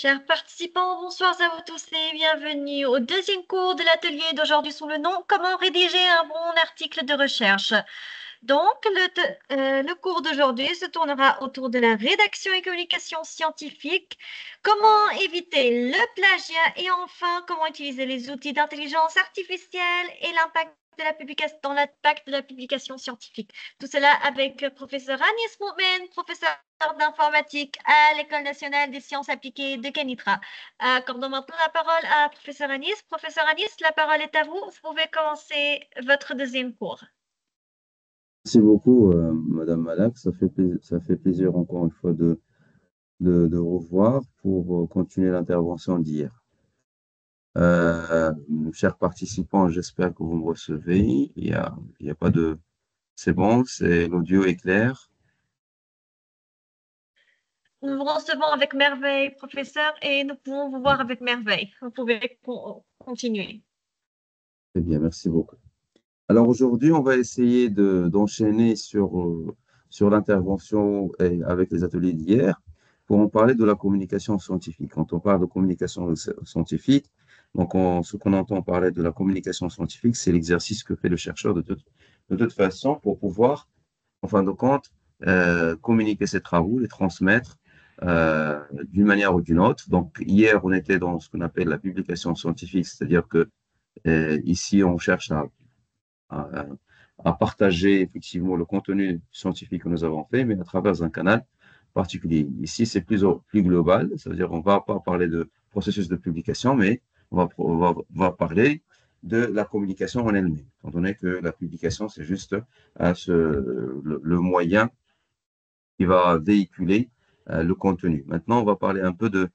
Chers participants, bonsoir à vous tous et bienvenue au deuxième cours de l'atelier d'aujourd'hui sous le nom Comment rédiger un bon article de recherche. Donc, le cours d'aujourd'hui se tournera autour de la rédaction et communication scientifique, comment éviter le plagiat et enfin, comment utiliser les outils d'intelligence artificielle et l'impact de la publication, dans l'impact de la publication scientifique. Tout cela avec professeur Agnès Moukmen, professeur d'informatique à l'École nationale des sciences appliquées de Kenitra. Accordons maintenant la parole à professeur Agnès. Professeur Agnès, la parole est à vous. Vous pouvez commencer votre deuxième cours. Merci beaucoup, Madame Malak. Ça fait plaisir encore une fois de revoir pour continuer l'intervention d'hier. Chers participants, j'espère que vous me recevez. Il y a pas de... C'est bon, l'audio est clair. Nous vous recevons avec merveille, professeur, et nous pouvons vous voir avec merveille. Vous pouvez continuer. Très bien, merci beaucoup. Alors aujourd'hui, on va essayer d'enchaîner sur l'intervention avec les ateliers d'hier pour en parler de la communication scientifique. Quand on parle de communication scientifique, ce qu'on entend parler de la communication scientifique, c'est l'exercice que fait le chercheur de toute façon pour pouvoir, en fin de compte, communiquer ses travaux, les transmettre d'une manière ou d'une autre. Donc hier, on était dans ce qu'on appelle la publication scientifique, c'est-à-dire que ici, on cherche à, à partager effectivement le contenu scientifique que nous avons fait, mais à travers un canal particulier. Ici, c'est plus global, ça veut dire qu'on ne va pas parler de processus de publication, mais on va parler de la communication en elle-même, étant donné que la publication, c'est juste le moyen qui va véhiculer le contenu. Maintenant, on va parler un peu de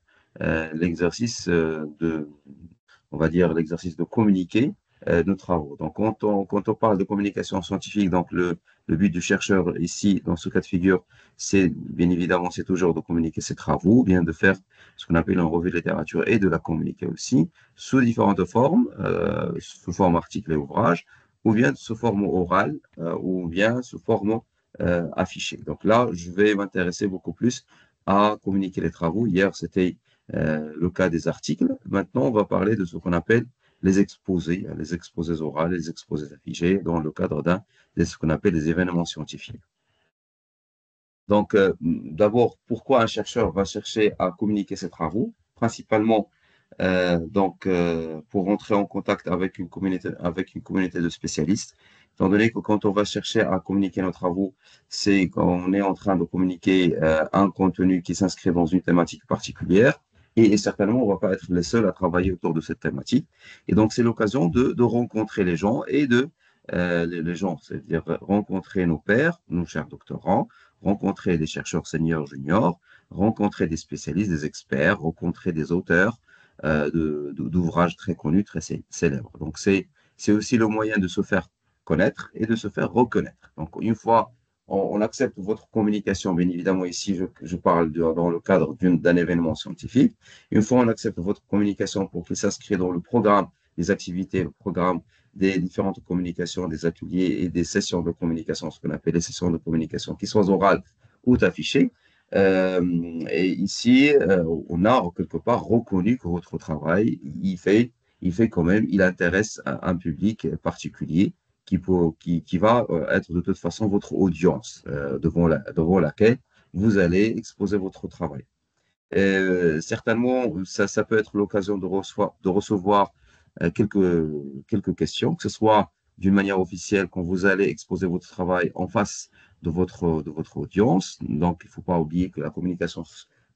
l'exercice on va dire, l'exercice de communiquer nos travaux. Donc, quand on parle de communication scientifique, donc le but du chercheur ici, dans ce cas de figure, c'est bien évidemment, c'est toujours de communiquer ses travaux, bien de faire ce qu'on appelle une revue de littérature et de la communiquer aussi sous différentes formes, sous forme article et ouvrage, ou bien sous forme orale, ou bien sous forme affichée. Donc là, je vais m'intéresser beaucoup plus à communiquer les travaux. Hier, c'était le cas des articles. Maintenant, on va parler de ce qu'on appelle les exposés oraux, les exposés affichés, dans le cadre de ce qu'on appelle les événements scientifiques. Donc, d'abord, pourquoi un chercheur va chercher à communiquer ses travaux? Principalement, pour rentrer en contact avec une communauté de spécialistes, étant donné que quand on va chercher à communiquer nos travaux, c'est qu'on est en train de communiquer un contenu qui s'inscrit dans une thématique particulière. Et certainement, on ne va pas être les seuls à travailler autour de cette thématique. Et donc, c'est l'occasion de rencontrer les gens et les gens, c'est-à-dire rencontrer nos pairs, nos chers doctorants, rencontrer des chercheurs seniors, juniors, rencontrer des spécialistes, des experts, rencontrer des auteurs d'ouvrages très connus, très célèbres. Donc, c'est aussi le moyen de se faire connaître et de se faire reconnaître. Donc, une fois on accepte votre communication, bien évidemment, ici, je parle dans le cadre d'un événement scientifique. Une fois on accepte votre communication pour qu'il s'inscrit dans le programme des activités, le programme des différentes communications, des ateliers et des sessions de communication, ce qu'on appelle les sessions de communication, qui soient orales ou affichées. Et ici, on a quelque part reconnu que votre travail, il fait quand même, il intéresse un public particulier qui va être de toute façon votre audience devant laquelle vous allez exposer votre travail. Certainement, ça peut être l'occasion de recevoir quelques questions, que ce soit d'une manière officielle quand vous allez exposer votre travail en face de votre audience. Donc, il ne faut pas oublier que la communication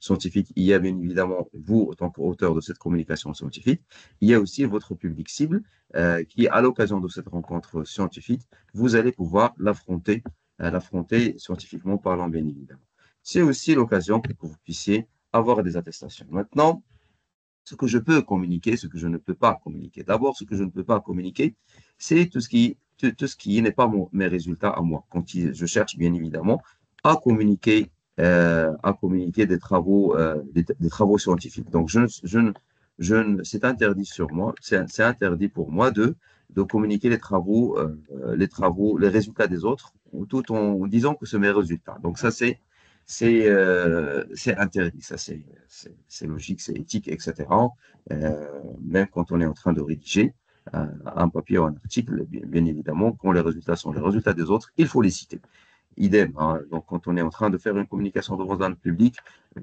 scientifique, il y a bien évidemment vous, en tant qu'auteur de cette communication scientifique, il y a aussi votre public cible qui, à l'occasion de cette rencontre scientifique, vous allez pouvoir l'affronter scientifiquement parlant, bien évidemment. C'est aussi l'occasion pour que vous puissiez avoir des attestations. Maintenant, ce que je peux communiquer, ce que je ne peux pas communiquer. D'abord, ce que je ne peux pas communiquer, c'est tout ce qui n'est pas mes résultats à moi. Quand je cherche, bien évidemment, à communiquer des travaux scientifiques. Donc, c'est interdit sur moi, c'est interdit pour moi de communiquer les résultats des autres, tout en disant que c'est mes résultats. Donc, ça, c'est interdit. Ça, c'est logique, c'est éthique, etc. Même quand on est en train de rédiger un papier ou un article, bien évidemment, quand les résultats sont les résultats des autres, il faut les citer. Idem, hein. Donc, quand on est en train de faire une communication devant un public,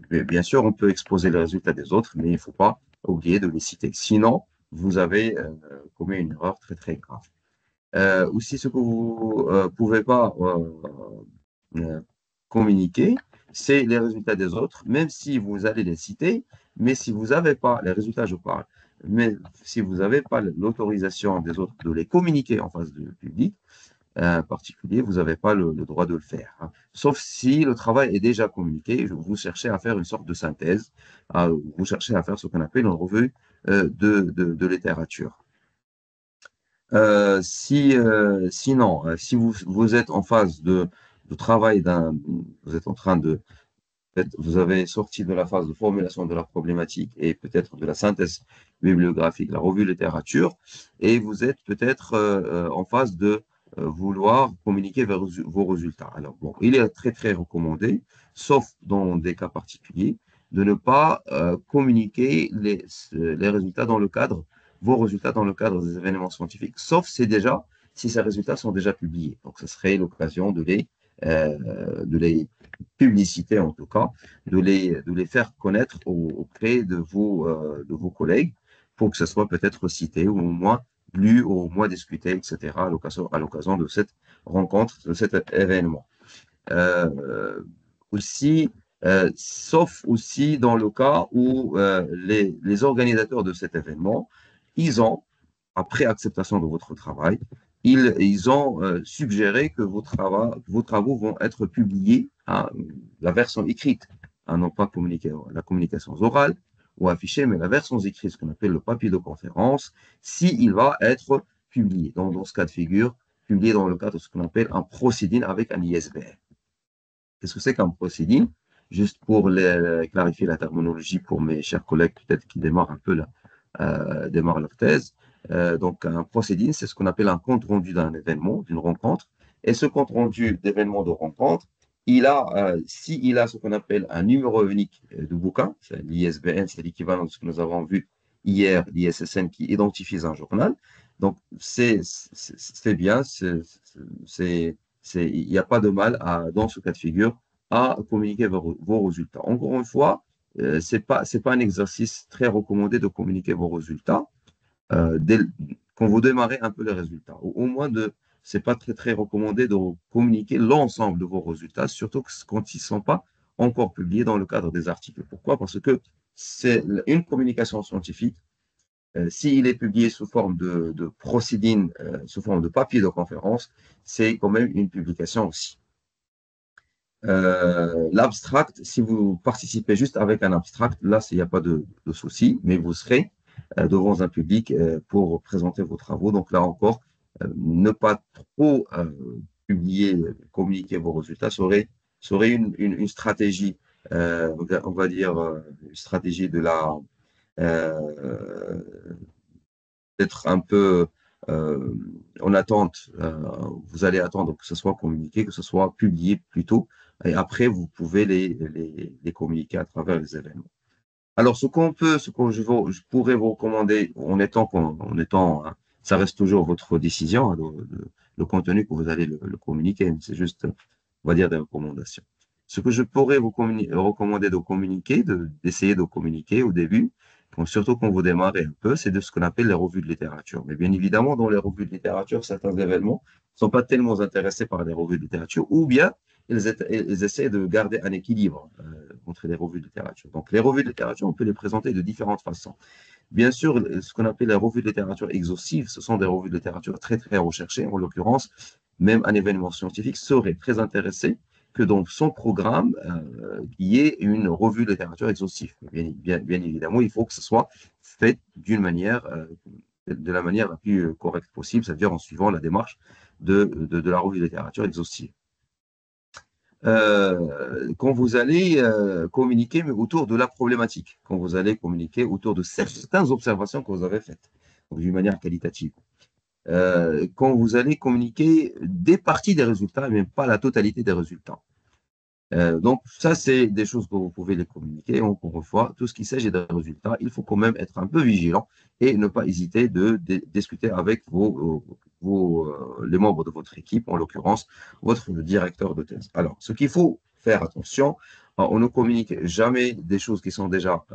bien sûr, on peut exposer les résultats des autres, mais il ne faut pas oublier de les citer. Sinon, vous avez commis une erreur très, très grave. Aussi, ce que vous ne pouvez pas euh, communiquer, c'est les résultats des autres, même si vous allez les citer, mais si vous n'avez pas, les résultats, je parle, mais si vous n'avez pas l'autorisation des autres de les communiquer en face du public, particulier, vous n'avez pas le droit de le faire, hein. Sauf si le travail est déjà communiqué, vous cherchez à faire une sorte de synthèse, vous cherchez à faire ce qu'on appelle une revue de littérature. Sinon, si vous êtes en phase de travail vous êtes en train de, vous avez sorti de la phase de formulation de la problématique et peut-être de la synthèse bibliographique, la revue littérature, et vous êtes peut-être en phase de vouloir communiquer vers vos résultats. Alors, bon, il est très, très recommandé, sauf dans des cas particuliers, de ne pas communiquer les résultats dans le cadre, vos résultats dans le cadre des événements scientifiques, sauf si ces résultats sont déjà publiés. Donc, ce serait l'occasion de les publicité en tout cas, de les faire connaître auprès de vos collègues pour que ce soit peut-être cité ou au moins lu ou au moins discuté, etc. À l'occasion de cette rencontre, de cet événement. Euh, aussi, sauf aussi dans le cas où les organisateurs de cet événement, ils ont, après acceptation de votre travail, ils ont suggéré que vos travaux vont être publiés, hein, la version écrite, hein, non pas la communication orale ou affichée, mais la version écrite, ce qu'on appelle le papier de conférence, s'il va être publié. Donc, dans ce cas de figure, publié dans le cadre de ce qu'on appelle un procéding avec un ISBN. Qu'est-ce que c'est qu'un procéding? Juste pour clarifier la terminologie pour mes chers collègues, peut-être qui démarrent un peu démarrent leur thèse. Donc, un procéding, c'est ce qu'on appelle un compte rendu d'un événement, d'une rencontre. Et ce compte rendu d'événement de rencontre, s'il a ce qu'on appelle un numéro unique de bouquin, l'ISBN, c'est l'équivalent de ce que nous avons vu hier, l'ISSN qui identifie un journal. Donc, c'est bien, il n'y a pas de mal dans ce cas de figure à communiquer vos résultats. Encore une fois, c'est pas un exercice très recommandé de communiquer vos résultats quand vous démarrez un peu les résultats. Au moins, c'est pas très, très recommandé de communiquer l'ensemble de vos résultats, surtout quand ils ne sont pas encore publiés dans le cadre des articles. Pourquoi? Parce que c'est une communication scientifique. S'il est publié sous forme de proceeding, sous forme de papier de conférence, c'est quand même une publication aussi. L'abstract, si vous participez juste avec un abstract, là, il n'y a pas de souci, mais vous serez devant un public pour présenter vos travaux. Donc là encore, ne pas trop publier, communiquer vos résultats serait une stratégie, on va dire, une stratégie euh, d'être un peu en attente. Vous allez attendre que ce soit communiqué, que ce soit publié plutôt, et après, vous pouvez les communiquer à travers les événements. Alors, ce que je pourrais vous recommander, hein, ça reste toujours votre décision, hein, le contenu que vous allez le communiquer, mais c'est juste, on va dire, des recommandations. Ce que je pourrais vous recommander de communiquer, d'essayer de communiquer au début, surtout quand vous démarrez un peu, c'est de ce qu'on appelle les revues de littérature. Mais bien évidemment, dans les revues de littérature, certains événements ne sont pas tellement intéressés par les revues de littérature, ou bien ils essaient de garder un équilibre entre les revues de littérature. Donc, les revues de littérature, on peut les présenter de différentes façons. Bien sûr, ce qu'on appelle les revues de littérature exhaustives, ce sont des revues de littérature très, très recherchées. En l'occurrence, même un événement scientifique serait très intéressé que dans son programme, il y ait une revue de littérature exhaustive. Bien évidemment, il faut que ce soit fait de la manière la plus correcte possible, c'est-à-dire en suivant la démarche de la revue de littérature exhaustive. Quand vous allez communiquer mais autour de la problématique, quand vous allez communiquer autour de certaines observations que vous avez faites, d'une manière qualitative. Quand vous allez communiquer des parties des résultats, mais pas la totalité des résultats. Donc, ça, c'est des choses que vous pouvez les communiquer. Encore une fois, tout ce qui s'agit d'un résultat, il faut quand même être un peu vigilant et ne pas hésiter de discuter avec les membres de votre équipe, en l'occurrence, votre directeur de thèse. Alors, ce qu'il faut faire attention, on ne communique jamais des choses qui sont déjà,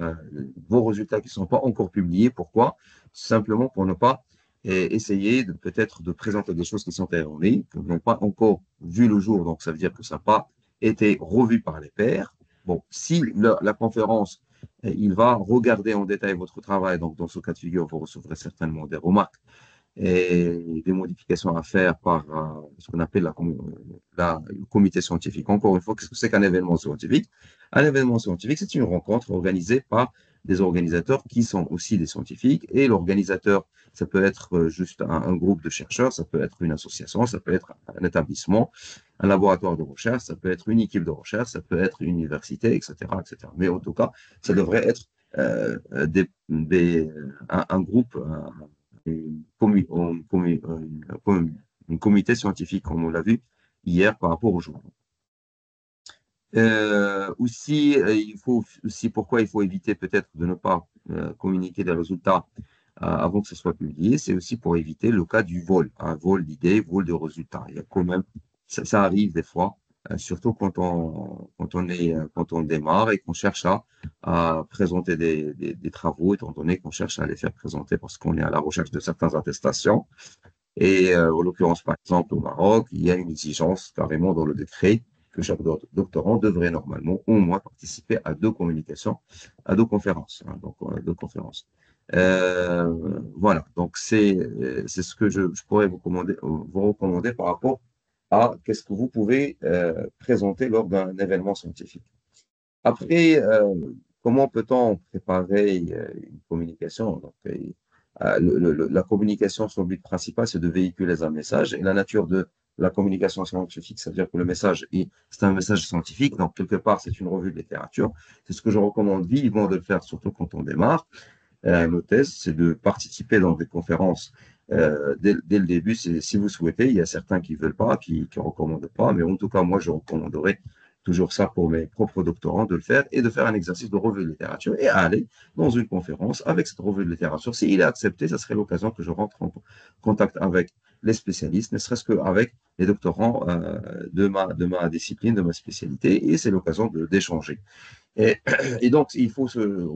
vos résultats qui ne sont pas encore publiés. Pourquoi? Simplement pour ne pas essayer peut-être de présenter des choses qui sont erronées, qui n'ont pas encore vu le jour. Donc, ça veut dire que ça n'a pas été revu par les pairs. Bon, si la conférence, il va regarder en détail votre travail, donc dans ce cas de figure, vous recevrez certainement des remarques et des modifications à faire par ce qu'on appelle le comité scientifique. Encore une fois, qu'est-ce que c'est qu'un événement scientifique? Un événement scientifique, c'est une rencontre organisée par des organisateurs qui sont aussi des scientifiques. Et l'organisateur, ça peut être juste un groupe de chercheurs, ça peut être une association, ça peut être un établissement, un laboratoire de recherche, ça peut être une équipe de recherche, ça peut être une université, etc., etc. Mais en tout cas, ça devrait être un groupe, un comité scientifique, comme on l'a vu hier par rapport au jour. Aussi, il faut aussi pourquoi il faut éviter peut-être de ne pas communiquer des résultats avant que ce soit publié, c'est aussi pour éviter le cas du vol, un vol d'idées, vol de résultats. Il y a quand même, ça arrive des fois, surtout quand on démarre et qu'on cherche à présenter des travaux, étant donné qu'on cherche à les faire présenter parce qu'on est à la recherche de certaines attestations. Et en l'occurrence, par exemple, au Maroc, il y a une exigence carrément dans le décret que chaque doctorant devrait normalement au moins participer à deux communications, à deux conférences. Hein, donc, deux conférences. Voilà, donc c'est ce que je pourrais vous recommander par rapport à qu'est-ce que vous pouvez présenter lors d'un événement scientifique. Après, comment peut-on préparer une communication? Donc, la communication, son but principal, c'est de véhiculer un message. Et la nature de la communication scientifique, c'est-à-dire que le message, c'est un message scientifique, donc quelque part, c'est une revue de littérature. C'est ce que je recommande vivement de le faire, surtout quand on démarre. Nos thèses, c'est de participer dans des conférences dès le début, si vous souhaitez. Il y a certains qui ne veulent pas, qui ne recommandent pas, mais en tout cas, moi, je recommanderais toujours ça pour mes propres doctorants, de le faire et de faire un exercice de revue de littérature et aller dans une conférence avec cette revue de littérature. S'il est accepté, ça serait l'occasion que je rentre en contact avec les spécialistes, ne serait-ce qu'avec les doctorants de ma discipline, de ma spécialité, et c'est l'occasion d'échanger. Et donc,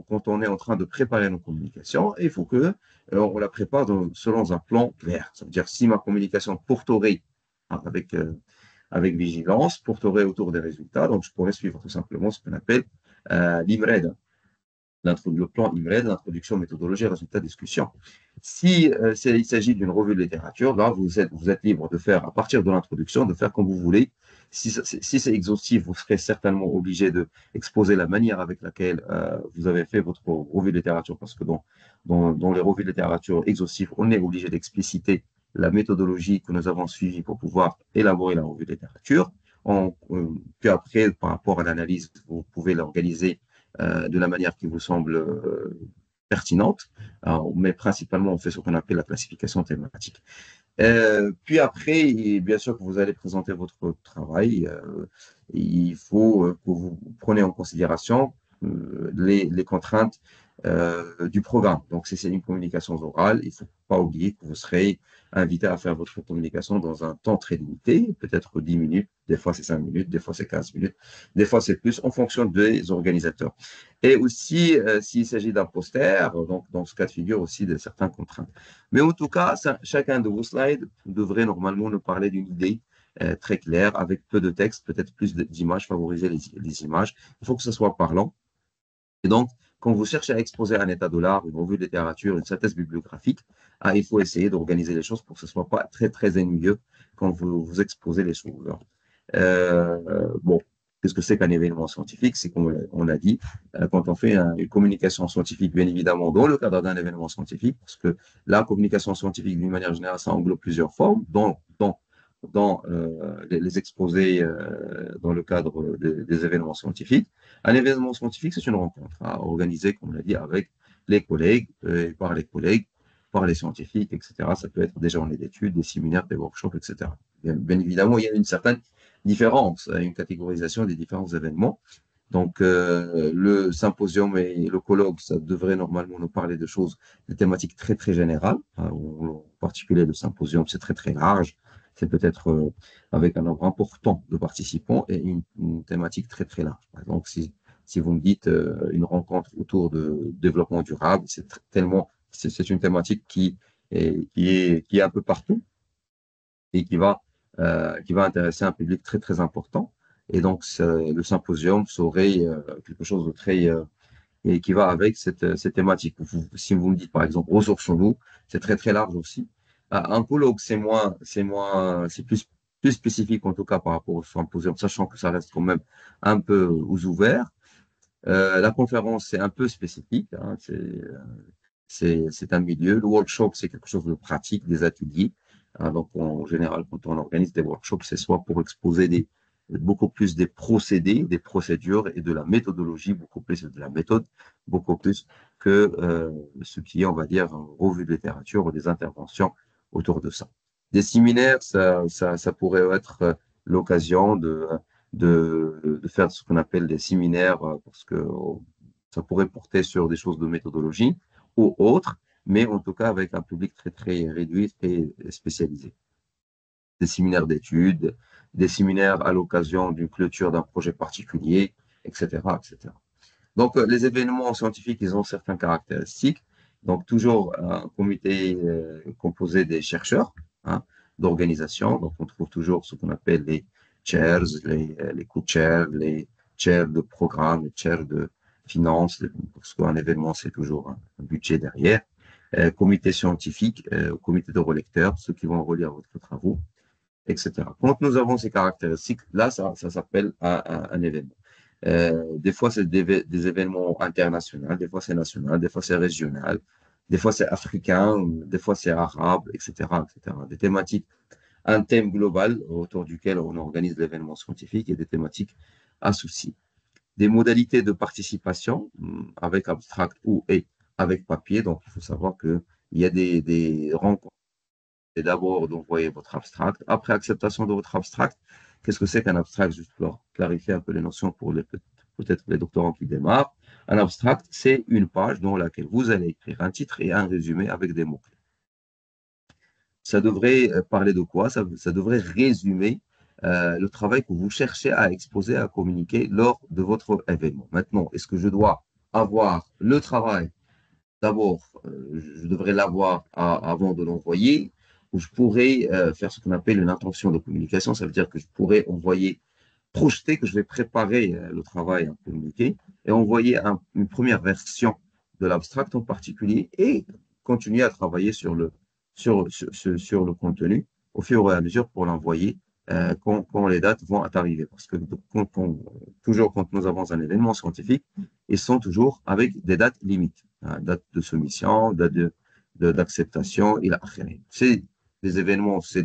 quand on est en train de préparer nos communications, il faut que on la prépare selon un plan clair. Ça veut dire si ma communication porterait avec vigilance, porterait autour des résultats, donc je pourrais suivre tout simplement ce qu'on appelle l'IMRED, le plan IMRED, l'introduction, méthodologie, résultat, discussion. Si il s'agit d'une revue de littérature, là, vous êtes libre de faire, à partir de l'introduction, de faire comme vous voulez. Si c'est exhaustif, vous serez certainement obligé d'exposer la manière avec laquelle vous avez fait votre revue de littérature, parce que dans les revues de littérature exhaustives, on est obligé d'expliciter la méthodologie que nous avons suivie pour pouvoir élaborer la revue de littérature. Puis après, par rapport à l'analyse, vous pouvez l'organiser de la manière qui vous semble pertinente, mais principalement on fait ce qu'on appelle la classification thématique. Puis après, bien sûr que vous allez présenter votre travail, il faut que vous preniez en considération les contraintes du programme. Donc, si c'est une communication orale, il ne faut pas oublier que vous serez invité à faire votre communication dans un temps très limité, peut-être 10 minutes, des fois c'est 5 minutes, des fois c'est 15 minutes, des fois c'est plus, en fonction des organisateurs. Et aussi, s'il s'agit d'un poster, donc dans ce cas de figure aussi de certaines contraintes. Mais en tout cas, chacun de vos slides devrait normalement nous parler d'une idée très claire, avec peu de texte, peut-être plus d'images, favoriser les images. Il faut que ce soit parlant. Et donc, quand vous cherchez à exposer un état de l'art, une revue de littérature, une synthèse bibliographique, il faut essayer d'organiser les choses pour que ce ne soit pas très, très ennuyeux quand vous exposez les choses. Bon, qu'est-ce que c'est qu'un événement scientifique? C'est comme on l'a dit, quand on fait une communication scientifique, bien évidemment, dans le cadre d'un événement scientifique, parce que la communication scientifique, d'une manière générale, ça englobe plusieurs formes, dans les exposés dans le cadre des événements scientifiques. Un événement scientifique, c'est une rencontre organisée, comme on l'a dit, avec les collègues, par les collègues, par les scientifiques, etc. Ça peut être des journées d'études, des séminaires, des workshops, etc. Bien évidemment, il y a une certaine différence, une catégorisation des différents événements. Donc, le symposium et le colloque, ça devrait normalement nous parler de choses, de thématiques très, très générales. En particulier, le symposium, c'est très, très large. C'est peut-être avec un nombre important de participants et une thématique très, très large. Par exemple, si vous me dites une rencontre autour de développement durable, c'est une thématique qui est un peu partout et qui va intéresser un public très, très important. Et donc, le symposium serait quelque chose de très, et qui va avec cette thématique. Si vous me dites, par exemple, ressourçons-nous, c'est très, très large aussi. Un colloque, c'est plus spécifique, en tout cas, par rapport au symposium, sachant que ça reste quand même un peu aux ouverts. La conférence, c'est un peu spécifique, hein, c'est un milieu. Le workshop, c'est quelque chose de pratique, des ateliers. Hein, donc, en général, quand on organise des workshops, c'est soit pour exposer beaucoup plus des procédés, des procédures et de la méthodologie, beaucoup plus de la méthode, beaucoup plus que ce qui est, on va dire, une revue de littérature ou des interventions autour de ça. Des séminaires, ça pourrait être l'occasion de faire ce qu'on appelle des séminaires, parce que ça pourrait porter sur des choses de méthodologie ou autres, mais en tout cas avec un public très, très réduit et spécialisé. Des séminaires d'études, des séminaires à l'occasion d'une clôture d'un projet particulier, etc., etc. Donc, les événements scientifiques, ils ont certaines caractéristiques. Donc, toujours un comité composé des chercheurs, hein, d'organisation. Donc, on trouve toujours ce qu'on appelle les chairs, les co-chairs, les chairs de programme, les chairs de finance, parce qu'un événement, c'est toujours un budget derrière. Comité scientifique, comité de relecteurs, ceux qui vont relire votre travaux, etc. Quand nous avons ces caractéristiques, là, ça s'appelle un événement. Des fois, c'est des événements internationaux, des fois, c'est national, des fois, c'est régional, des fois, c'est africain, des fois, c'est arabe, etc., etc. Des thématiques, un thème global autour duquel on organise l'événement scientifique et des thématiques associées. Des modalités de participation avec abstract ou et avec papier. Donc, il faut savoir qu'il y a des rencontres. C'est d'abord d'envoyer votre abstract. Après acceptation de votre abstract, qu'est-ce que c'est qu'un abstract? Juste pour clarifier un peu les notions pour peut-être les doctorants qui démarrent. Un abstract, c'est une page dans laquelle vous allez écrire un titre et un résumé avec des mots-clés. Ça devrait parler de quoi? Ça devrait résumer le travail que vous cherchez à exposer, à communiquer lors de votre événement. Maintenant, est-ce que je dois avoir le travail? D'abord, je devrais l'avoir avant de l'envoyer, ou je pourrais faire ce qu'on appelle une intention de communication. Ça veut dire que je pourrais envoyer, projeter que je vais préparer le travail à communiquer et envoyer une première version de l'abstract en particulier et continuer à travailler sur le contenu au fur et à mesure pour l'envoyer quand les dates vont arriver. Parce que toujours quand nous avons un événement scientifique, ils sont toujours avec des dates limites, hein, date de soumission, date d'acceptation, et c'est des événements, c'est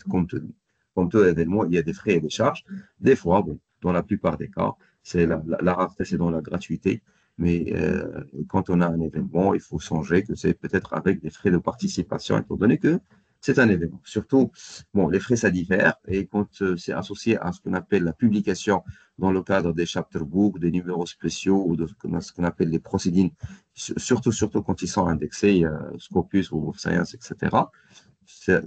comme tout événement, il y a des frais et des charges. Des fois, bon, dans la plupart des cas, c'est la rareté, c'est dans la gratuité. Mais quand on a un événement, il faut songer que c'est peut-être avec des frais de participation, étant donné que c'est un événement. Surtout, bon, les frais, ça diffère. Et quand c'est associé à ce qu'on appelle la publication dans le cadre des chapter books, des numéros spéciaux ou de ce qu'on appelle les proceedings, surtout quand ils sont indexés, Scopus ou Web Science, etc.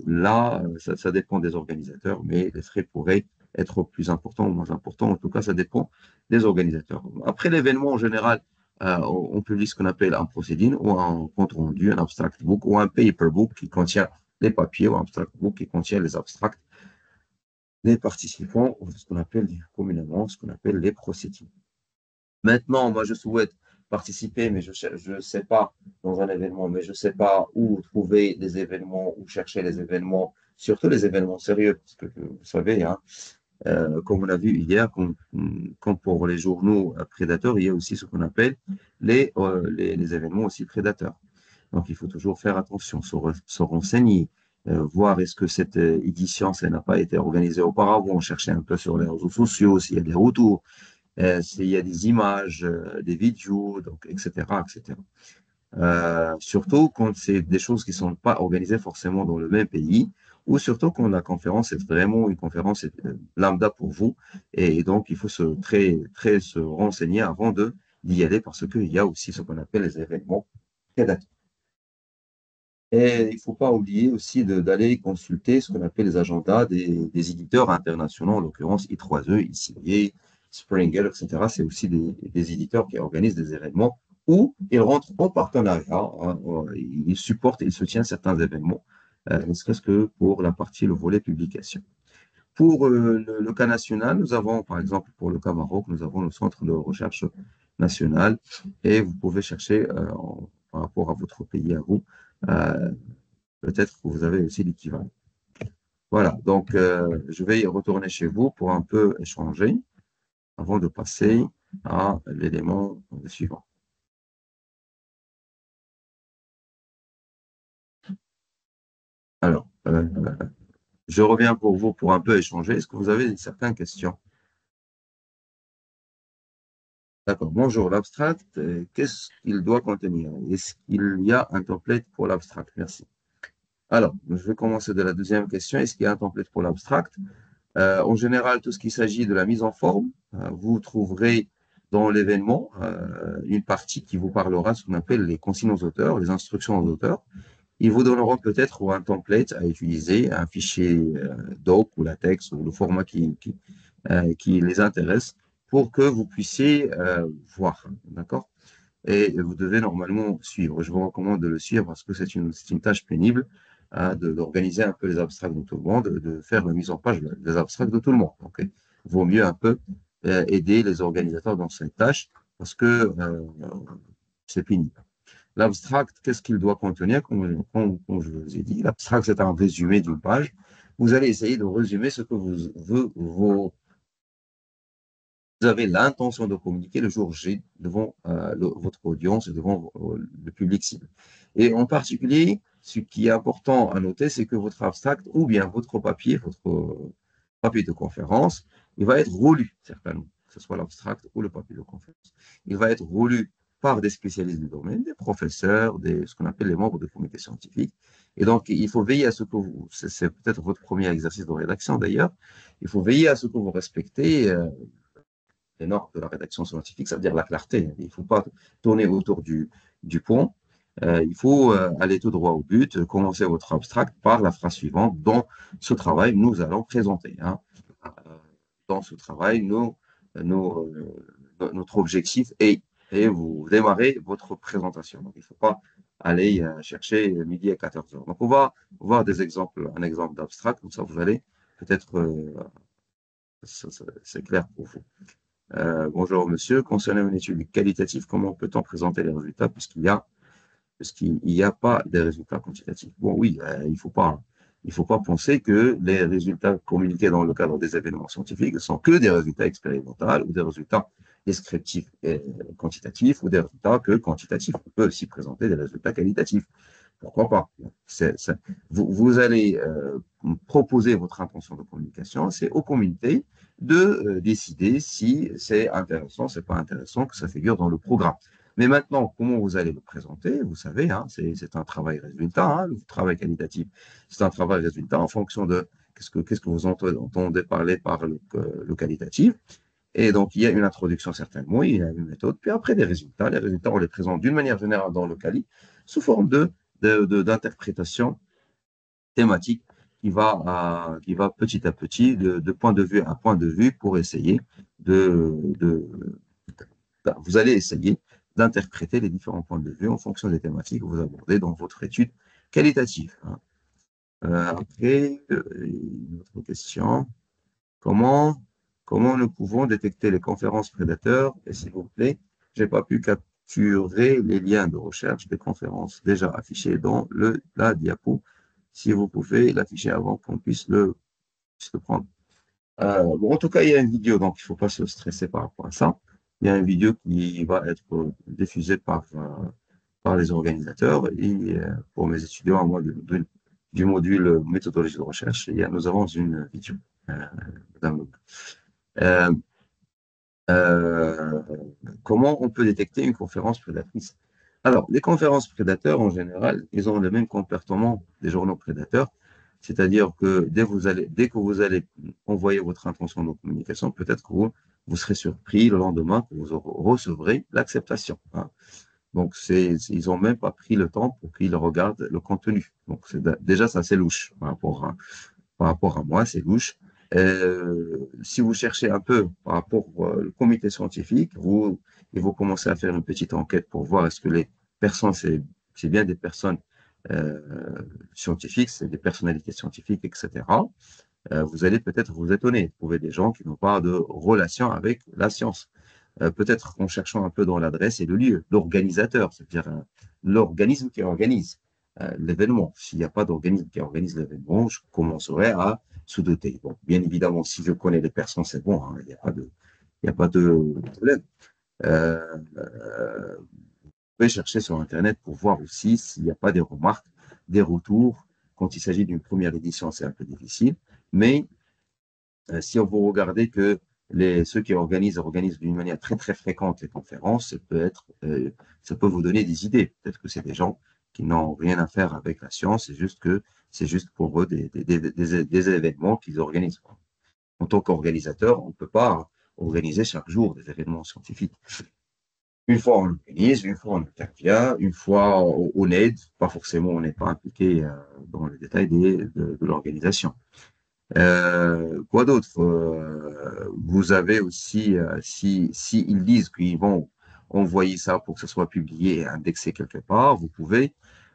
Là, ça dépend des organisateurs, mais les frais pourraient être plus importants ou moins importants. En tout cas, ça dépend des organisateurs. Après l'événement, en général, on publie ce qu'on appelle un proceeding ou un compte rendu, un abstract book ou un paper book qui contient les papiers ou un abstract book qui contient les abstracts des participants, ou ce qu'on appelle communément ce qu'on appelle les proceedings. Maintenant, moi, je souhaite participer, mais je ne sais pas dans un événement, mais je ne sais pas où trouver des événements, où chercher les événements, surtout les événements sérieux, parce que vous savez, hein, comme on a vu hier, comme pour les journaux prédateurs, il y a aussi ce qu'on appelle les événements aussi prédateurs. Donc, il faut toujours faire attention, se renseigner, voir est-ce que cette édition, ça n'a pas été organisée auparavant, chercher un peu sur les réseaux sociaux, s'il y a des retours, s'il y a des images, des vidéos, donc, etc., etc. Surtout quand c'est des choses qui ne sont pas organisées forcément dans le même pays ou surtout quand la conférence est vraiment une conférence lambda pour vous, et donc il faut se renseigner avant d'y aller parce qu'il y a aussi ce qu'on appelle les événements prédateurs. Et il ne faut pas oublier aussi d'aller consulter ce qu'on appelle les agendas des éditeurs internationaux, en l'occurrence I3E, ICIE, Springer, etc. C'est aussi des éditeurs qui organisent des événements où ils rentrent en partenariat, hein, ils supportent et ils soutiennent certains événements, ne serait-ce que pour la partie, le volet publication. Pour le cas national, nous avons, par exemple, pour le cas Maroc, nous avons le Centre de recherche national et vous pouvez chercher par rapport à votre pays, à vous, euh, peut-être que vous avez aussi l'équivalent. Voilà, donc je vais y retourner chez vous pour un peu échanger avant de passer à l'élément suivant. Alors, je reviens pour vous pour un peu échanger. Est-ce que vous avez certaines questions? D'accord, bonjour. L'abstract, qu'est-ce qu'il doit contenir? Est-ce qu'il y a un template pour l'abstract? Merci. Alors, je vais commencer de la deuxième question. Est-ce qu'il y a un template pour l'abstract? En général, tout ce qui s'agit de la mise en forme, vous trouverez dans l'événement une partie qui vous parlera de ce qu'on appelle les consignes aux auteurs, les instructions aux auteurs. Ils vous donneront peut-être un template à utiliser, un fichier doc ou latex ou le format qui les intéresse pour que vous puissiez voir. D'accord? Et vous devez normalement suivre. Je vous recommande de le suivre parce que c'est une tâche pénible d'organiser un peu les abstracts de tout le monde, de faire la mise en page des abstracts de tout le monde. Donc, il vaut mieux un peu aider les organisateurs dans cette tâche parce que c'est pénible. L'abstract, qu'est-ce qu'il doit contenir? Comme je vous ai dit, l'abstract, c'est un résumé d'une page. Vous allez essayer de résumer ce que vous avez l'intention de communiquer le jour J devant votre audience et devant le public cible. Et en particulier, ce qui est important à noter, c'est que votre abstract ou bien votre papier de conférence, il va être relu, certainement, que ce soit l'abstract ou le papier de conférence. Il va être relu par des spécialistes du domaine, des professeurs, ce qu'on appelle les membres de comité scientifique. Et donc, il faut veiller à ce que vous, c'est peut-être votre premier exercice de rédaction d'ailleurs, il faut veiller à ce que vous respectez les normes de la rédaction scientifique, ça veut dire la clarté. Il ne faut pas tourner autour du pont. Il faut aller tout droit au but, commencer votre abstract par la phrase suivante. Dans ce travail, nous allons présenter. Hein. Dans ce travail, notre objectif est, et vous démarrez votre présentation. Donc, il ne faut pas aller chercher midi à 14 heures. Donc, on va voir des exemples, un exemple d'abstract, comme ça vous allez peut-être, c'est clair pour vous. Bonjour monsieur, concernant une étude qualitative, comment peut-on présenter les résultats puisqu'il n'y a pas de résultats quantitatifs? Bon oui, il faut pas penser que les résultats communiqués dans le cadre des événements scientifiques ne sont que des résultats expérimentaux ou des résultats descriptifs et quantitatifs ou des résultats que quantitatifs. On peut aussi présenter des résultats qualitatifs. Pourquoi pas? Vous allez proposer votre intention de communication, c'est aux communautés de décider si c'est intéressant, c'est pas intéressant, que ça figure dans le programme. Mais maintenant, comment vous allez le présenter? Vous savez, hein, c'est un travail résultat, hein, le travail qualitatif, c'est un travail résultat en fonction de qu'est-ce que vous entendez parler par le qualitatif. Et donc, il y a une introduction certainement, il y a une méthode, puis après des résultats. Les résultats, on les présente d'une manière générale dans le quali, sous forme d'interprétation thématique qui va petit à petit, de point de vue à point de vue, pour essayer vous allez essayer d'interpréter les différents points de vue en fonction des thématiques que vous abordez dans votre étude qualitative. Hein. Après, une autre question. Comment, comment nous pouvons détecter les conférences prédateurs? Et s'il vous plaît, je n'ai pas pu capturer les liens de recherche des conférences déjà affichés dans la diapo. Si vous pouvez l'afficher avant qu'on puisse le prendre. Bon, en tout cas, il y a une vidéo, donc il ne faut pas se stresser par rapport à ça. Il y a une vidéo qui va être diffusée par les organisateurs et pour mes étudiants, à moi, du module méthodologie de recherche, nous avons une vidéo. Euh, euh, comment on peut détecter une conférence prédatrice? Alors, les conférences prédateurs, en général, ils ont le même comportement des journaux prédateurs, C'est-à-dire que dès que vous allez envoyer votre intention de communication, peut-être que vous serez surpris le lendemain que vous recevrez l'acceptation, hein. Donc, ils n'ont même pas pris le temps pour qu'ils regardent le contenu. Donc, déjà, ça, c'est louche par rapport à moi, c'est louche. Si vous cherchez un peu par rapport au comité scientifique, et vous commencez à faire une petite enquête pour voir est-ce que les personnes, c'est bien des personnes euh, scientifiques, c'est des personnalités scientifiques, etc. Vous allez peut-être vous étonner, trouver des gens qui n'ont pas de relation avec la science. Peut-être en cherchant un peu dans l'adresse et le lieu, l'organisateur, c'est-à-dire l'organisme qui organise l'événement. S'il n'y a pas d'organisme qui organise l'événement, je commencerai à sous-doter. Bon, bien évidemment, si je connais les personnes, c'est bon, hein, il n'y a pas de problème. Vous pouvez chercher sur Internet pour voir aussi s'il n'y a pas des remarques, des retours. Quand il s'agit d'une première édition, c'est un peu difficile. Mais si vous regardez que ceux qui organisent d'une manière très très fréquente les conférences, ça peut vous donner des idées. Peut-être que c'est des gens qui n'ont rien à faire avec la science, c'est juste pour eux des événements qu'ils organisent. En tant qu'organisateur, on ne peut pas organiser chaque jour des événements scientifiques. Une fois on organise, une fois on intervient, une fois on aide, pas forcément on n'est pas impliqué dans les détails de l'organisation. Quoi d'autre? Vous avez aussi, si ils disent qu'ils vont envoyer ça pour que ce soit publié et indexé quelque part, vous pouvez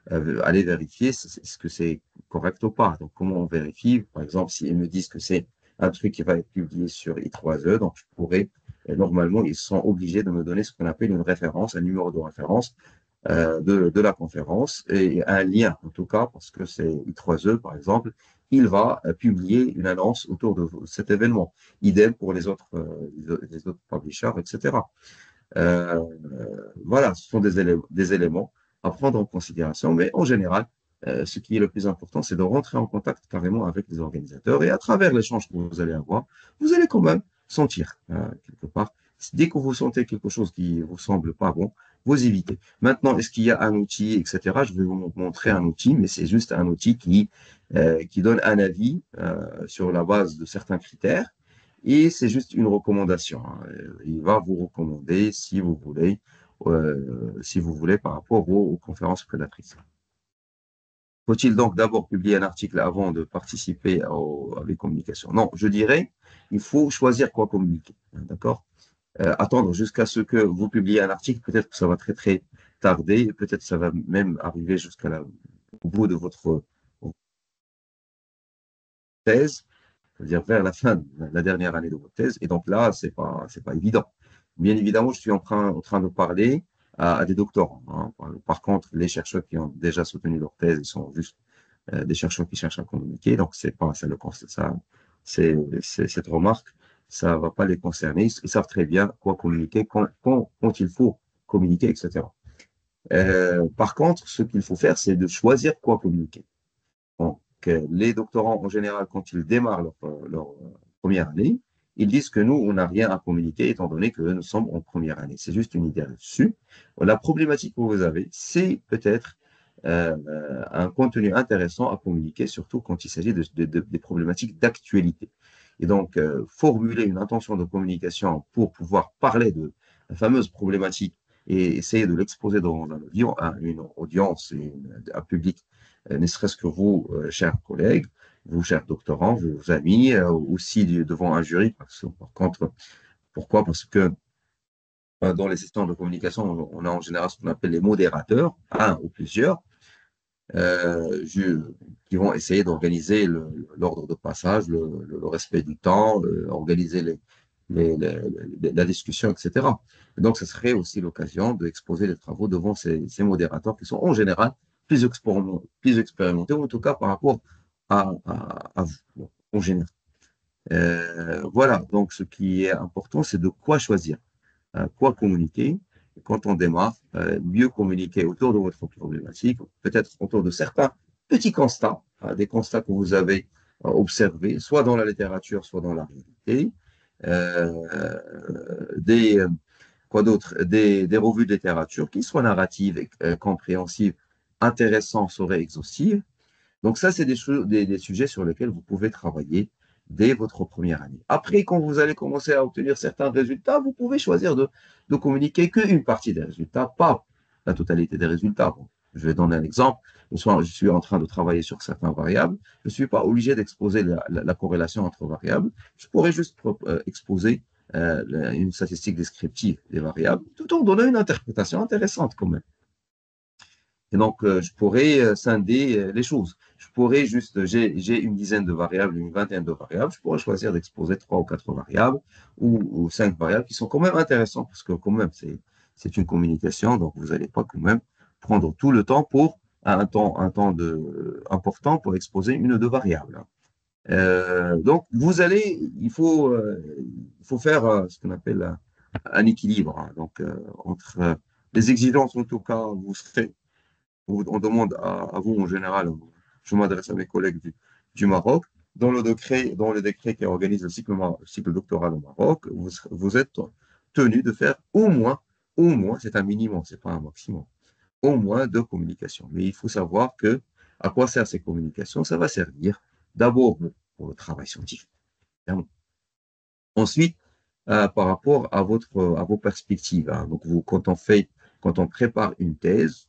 aller vérifier ce que c'est correct ou pas. Donc, comment on vérifie? Par exemple, s'ils me disent que c'est un truc qui va être publié sur I3E, donc je pourrais, normalement, ils sont obligés de me donner ce qu'on appelle une référence, un numéro de référence de la conférence et un lien, en tout cas, parce que c'est I3E, par exemple, il va publier une annonce autour de cet événement. Idem pour les autres publishers, etc. Euh, voilà, ce sont des éléments à prendre en considération, mais en général, ce qui est le plus important, c'est de rentrer en contact carrément avec les organisateurs et à travers l'échange que vous allez avoir, vous allez quand même sentir quelque part. Dès que vous sentez quelque chose qui ne vous semble pas bon, vous évitez. Maintenant, est-ce qu'il y a un outil, etc. Je vais vous montrer un outil, mais c'est juste un outil qui donne un avis sur la base de certains critères et c'est juste une recommandation, hein. Il va vous recommander si vous voulez par rapport aux conférences prédatrices. Faut-il donc d'abord publier un article avant de participer à les communications? Non, je dirais, il faut choisir quoi communiquer, hein, d'accord? Attendre jusqu'à ce que vous publiez un article, peut-être que ça va très très tarder, peut-être que ça va même arriver au bout de votre thèse, c'est-à-dire vers la fin de la dernière année de votre thèse. Et donc là, c'est pas évident. Bien évidemment, je suis en train de parler à des doctorants, hein. Par contre, les chercheurs qui ont déjà soutenu leur thèse, ils sont juste des chercheurs qui cherchent à communiquer. Donc, c'est pas ça cette remarque, ça va pas les concerner. Ils savent très bien quoi communiquer, quand il faut communiquer, etc. Par contre, ce qu'il faut faire, c'est de choisir quoi communiquer. Donc, les doctorants, en général, quand ils démarrent leur première année, ils disent que nous, on n'a rien à communiquer étant donné que nous sommes en première année. C'est juste une idée là-dessus. La problématique que vous avez, c'est peut-être un contenu intéressant à communiquer, surtout quand il s'agit des problématiques d'actualité. Et donc, formuler une intention de communication pour pouvoir parler de la fameuse problématique et essayer de l'exposer dans une audience et un public, ne serait-ce que vous, chers collègues, vous, chers doctorants, vos amis, aussi devant un jury. Par contre, pourquoi? Parce que dans les sessions de communication, on a en général ce qu'on appelle les modérateurs, un ou plusieurs, qui vont essayer d'organiser l'ordre de passage, le respect du temps, organiser la discussion, etc. Et donc, ce serait aussi l'occasion d'exposer les travaux devant ces modérateurs qui sont en général plus expérimentés, ou en tout cas par rapport à vous, bon, en général. Voilà, donc ce qui est important, c'est de quoi choisir, quoi communiquer. Quand on démarre, mieux communiquer autour de votre problématique, peut-être autour de certains petits constats, des constats que vous avez observés, soit dans la littérature, soit dans la réalité, des, quoi d'autre, des revues de littérature qui soient narratives, compréhensives, intéressantes, seraient exhaustives, Donc ça, c'est des sujets sur lesquels vous pouvez travailler dès votre première année. Après, quand vous allez commencer à obtenir certains résultats, vous pouvez choisir de communiquer qu'une partie des résultats, pas la totalité des résultats. Bon, je vais donner un exemple. Je suis en train de travailler sur certaines variables. Je ne suis pas obligé d'exposer la corrélation entre variables. Je pourrais juste exposer une statistique descriptive des variables, tout en donnant une interprétation intéressante quand même. Et donc, je pourrais scinder les choses. Je pourrais juste, j'ai une dizaine de variables, une vingtaine de variables, je pourrais choisir d'exposer trois ou quatre variables ou cinq variables qui sont quand même intéressantes parce que quand même, c'est une communication, donc vous n'allez pas quand même prendre tout le temps pour important pour exposer une ou deux variables. Donc, il faut faire ce qu'on appelle un équilibre, hein. Donc, entre les exigences, en tout cas, on demande à vous en général, je m'adresse à mes collègues du Maroc, dans le décret qui organise le cycle doctoral au Maroc, vous êtes tenu de faire au moins, c'est un minimum, c'est pas un maximum, au moins deux communications. Mais il faut savoir à quoi servent ces communications? Ça va servir d'abord pour le travail scientifique, évidemment. Ensuite, par rapport à vos perspectives, hein. Donc, quand on prépare une thèse,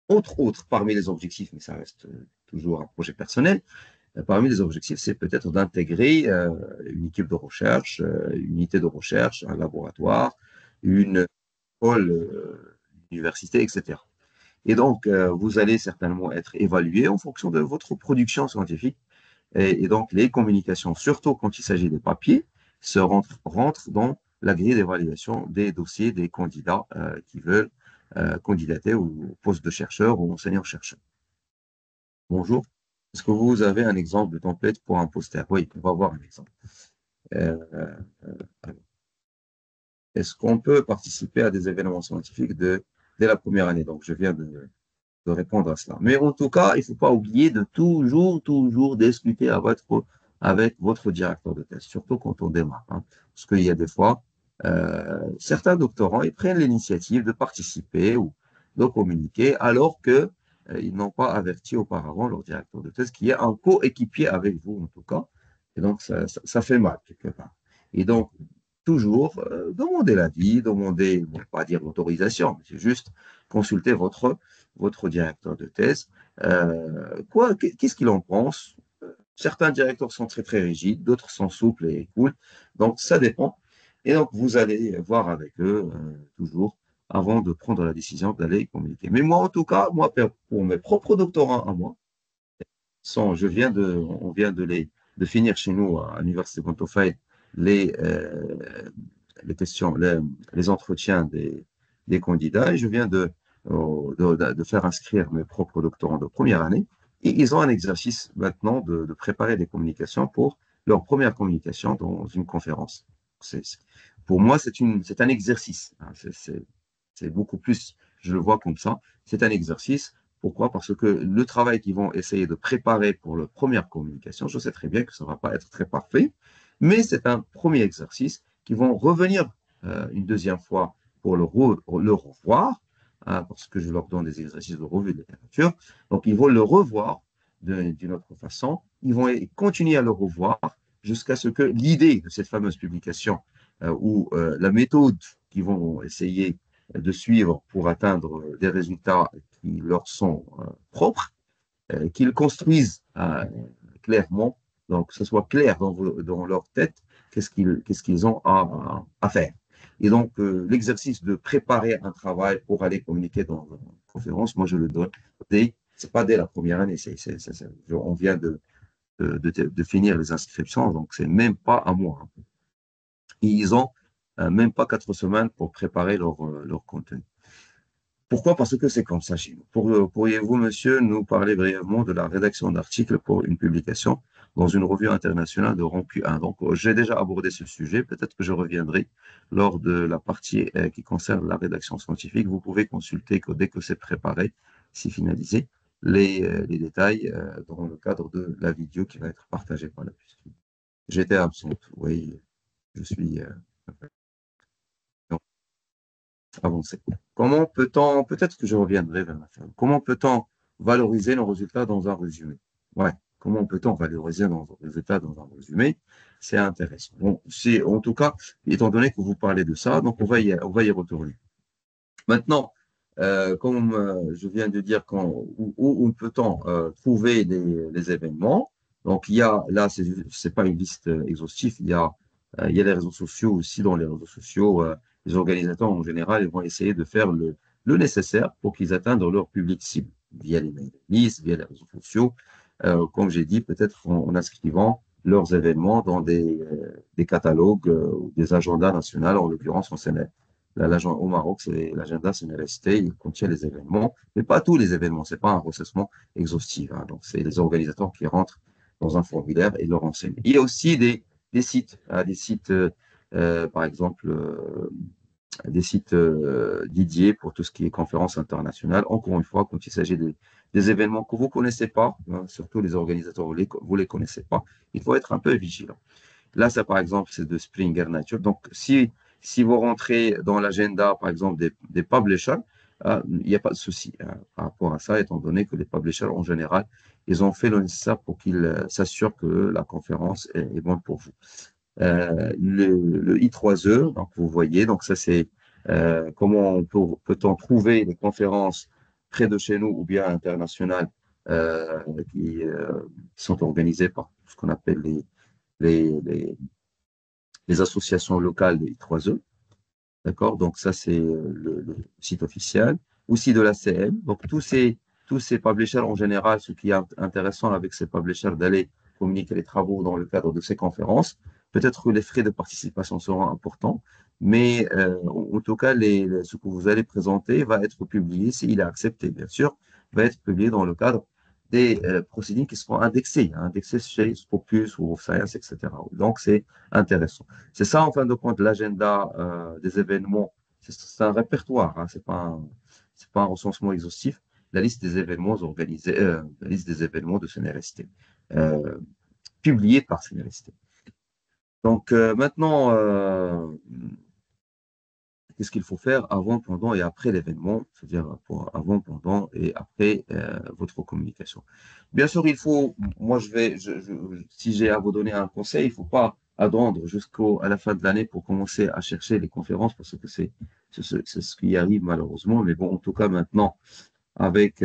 entre autres, parmi les objectifs, mais ça reste toujours un projet personnel, parmi les objectifs, c'est peut-être d'intégrer une équipe de recherche, une unité de recherche, un laboratoire, une école, université, etc. Et donc, vous allez certainement être évalué en fonction de votre production scientifique. Et donc, les communications, surtout quand il s'agit des papiers, rentrent dans la grille d'évaluation des dossiers des candidats qui veulent candidater au poste de chercheur ou enseignant-chercheur. Bonjour. Est-ce que vous avez un exemple de template pour un poster? Oui, on va voir un exemple. Euh, Est-ce qu'on peut participer à des événements scientifiques dès la première année? Donc, je viens de répondre à cela. Mais en tout cas, il ne faut pas oublier de toujours discuter avec votre directeur de thèse, surtout quand on démarre, hein. Parce qu'il y a des fois, certains doctorants, ils prennent l'initiative de participer ou de communiquer alors que ils n'ont pas averti auparavant leur directeur de thèse, qui est un coéquipier avec vous en tout cas. Et donc, ça fait mal quelque part. Et donc, toujours demander l'avis, demander, bon, pas dire l'autorisation, mais c'est juste consulter votre directeur de thèse. Qu'est-ce qu'il en pense? Certains directeurs sont très très rigides, d'autres sont souples et cool. Donc ça dépend. Et donc vous allez voir avec eux toujours avant de prendre la décision d'aller communiquer. Mais moi en tout cas, moi pour mes propres doctorants à moi, on vient de finir chez nous à l'université Bontofaï les les questions, les entretiens des candidats et je viens de faire inscrire mes propres doctorants de première année. Et ils ont un exercice maintenant de préparer des communications pour leur première communication dans une conférence. Pour moi, c'est un exercice, hein. C'est beaucoup plus, je le vois comme ça, c'est un exercice. Pourquoi? Parce que le travail qu'ils vont essayer de préparer pour leur première communication, je sais très bien que ça ne va pas être très parfait, mais c'est un premier exercice qui vont revenir une deuxième fois pour le revoir, hein, parce que je leur donne des exercices de revue de littérature. Donc, ils vont le revoir d'une autre façon. Ils vont continuer à le revoir jusqu'à ce que l'idée de cette fameuse publication ou la méthode qu'ils vont essayer de suivre pour atteindre des résultats qui leur sont propres, qu'ils construisent clairement, donc que ce soit clair dans leur tête, qu'est-ce qu'ils ont à faire. Et donc, l'exercice de préparer un travail pour aller communiquer dans une conférence, moi, je le donne c'est pas dès la première année, on vient de finir les inscriptions, donc c'est même pas à moi, hein. Ils ont même pas 4 semaines pour préparer leur contenu. Pourquoi? Parce que c'est comme ça chez nous. Pourriez-vous, monsieur, nous parler brièvement de la rédaction d'articles pour une publication dans une revue internationale de rang Q1? Donc, j'ai déjà abordé ce sujet. Peut-être que je reviendrai lors de la partie qui concerne la rédaction scientifique. Vous pouvez consulter que dès que c'est préparé, c'est finalisé, les détails dans le cadre de la vidéo qui va être partagée par la puce. J'étais absente. Oui, je suis avancé. Comment peut-on, peut-être que je reviendrai vers la fin, comment peut-on valoriser nos résultats dans un résumé? Ouais, comment peut-on valoriser nos résultats dans un résumé? C'est intéressant. Bon, en tout cas, étant donné que vous parlez de ça, donc on va y retourner. Maintenant, comme je viens de dire, où peut-on trouver les événements? Donc, il y a, là, c'est pas une liste exhaustive, il y a les réseaux sociaux aussi. Dans les réseaux sociaux, les organisateurs en général, ils vont essayer de faire le nécessaire pour qu'ils atteignent leur public cible via les mails listes, via les réseaux sociaux. Comme j'ai dit, peut-être en inscrivant leurs événements dans des catalogues ou des agendas nationaux, en l'occurrence en Sénat. Au Maroc, c'est l'agenda CNRST, il contient les événements, mais pas tous les événements, c'est pas un recensement exhaustif, hein. Donc, c'est les organisateurs qui rentrent dans un formulaire et le renseignent. Il y a aussi des sites, hein, par exemple, des sites dédiés pour tout ce qui est conférences internationales. Encore une fois, quand il s'agit des événements que vous ne connaissez pas, hein, surtout les organisateurs, vous les connaissez pas, il faut être un peu vigilant. Là, ça, par exemple, c'est de Springer Nature. Donc, si vous rentrez dans l'agenda, par exemple, des publishers, il n'y a pas de souci hein, par rapport à ça, étant donné que les publishers, en général, ils ont fait le nécessaire pour qu'ils s'assurent que la conférence est bonne pour vous. Le I3E, donc vous voyez, donc ça c'est comment peut-on trouver les conférences près de chez nous ou bien internationales qui sont organisées par ce qu'on appelle les, les, les associations locales des I3E. D'accord? Donc, ça, c'est le site officiel. Aussi de la CM. Donc, tous ces publishers en général, ce qui est intéressant avec ces publishers, d'aller communiquer les travaux dans le cadre de ces conférences. Peut-être que les frais de participation seront importants, mais en tout cas, ce que vous allez présenter va être publié, s'il est accepté, bien sûr, va être publié dans le cadre des procédures qui seront indexés, hein, indexés chez Scopus ou Science, etc. Donc, c'est intéressant. C'est ça, en fin de compte, l'agenda des événements. C'est un répertoire, hein, c'est pas un recensement exhaustif. La liste des événements organisés, la liste des événements de CNRST, euh, publiée par CNRST. Donc maintenant, qu'est-ce qu'il faut faire avant, pendant et après l'événement, c'est-à-dire avant, pendant et après votre communication. Bien sûr, moi si j'ai à vous donner un conseil, il ne faut pas attendre jusqu'à la fin de l'année pour commencer à chercher les conférences parce que c'est ce qui arrive malheureusement. Mais bon, en tout cas, maintenant, avec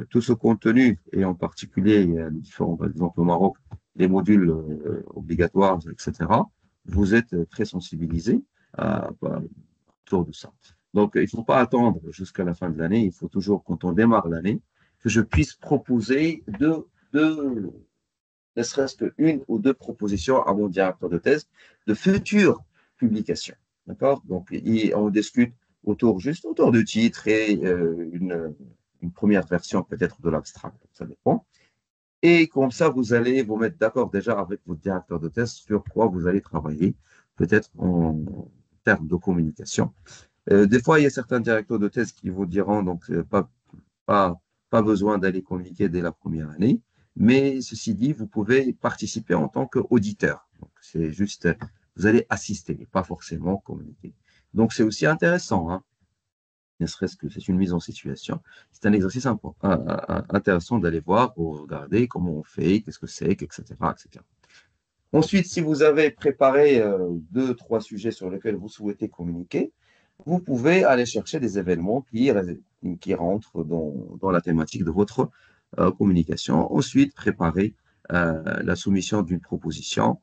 tout ce contenu et en particulier les différents, par exemple au Maroc, les modules obligatoires, etc., vous êtes très sensibilisés autour de ça. Donc, il ne faut pas attendre jusqu'à la fin de l'année. Il faut toujours, quand on démarre l'année, que je puisse proposer ne serait-ce qu'une ou deux propositions à mon directeur de thèse de futures publications. D'accord? Donc, on discute juste autour du titre et une première version peut-être de l'abstract. Ça dépend. Et comme ça, vous allez vous mettre d'accord déjà avec votre directeur de thèse sur quoi vous allez travailler, peut-être en termes de communication. Des fois, il y a certains directeurs de thèse qui vous diront donc pas, pas besoin d'aller communiquer dès la première année, mais ceci dit, vous pouvez participer en tant qu'auditeur. Donc, c'est juste, vous allez assister, pas forcément communiquer. Donc, c'est aussi intéressant, hein, ne serait-ce que c'est une mise en situation. C'est un exercice intéressant d'aller voir pour regarder comment on fait, qu'est-ce que c'est, etc., etc. Ensuite, si vous avez préparé deux, trois sujets sur lesquels vous souhaitez communiquer, vous pouvez aller chercher des événements qui rentrent dans la thématique de votre communication. Ensuite, préparer la soumission d'une proposition.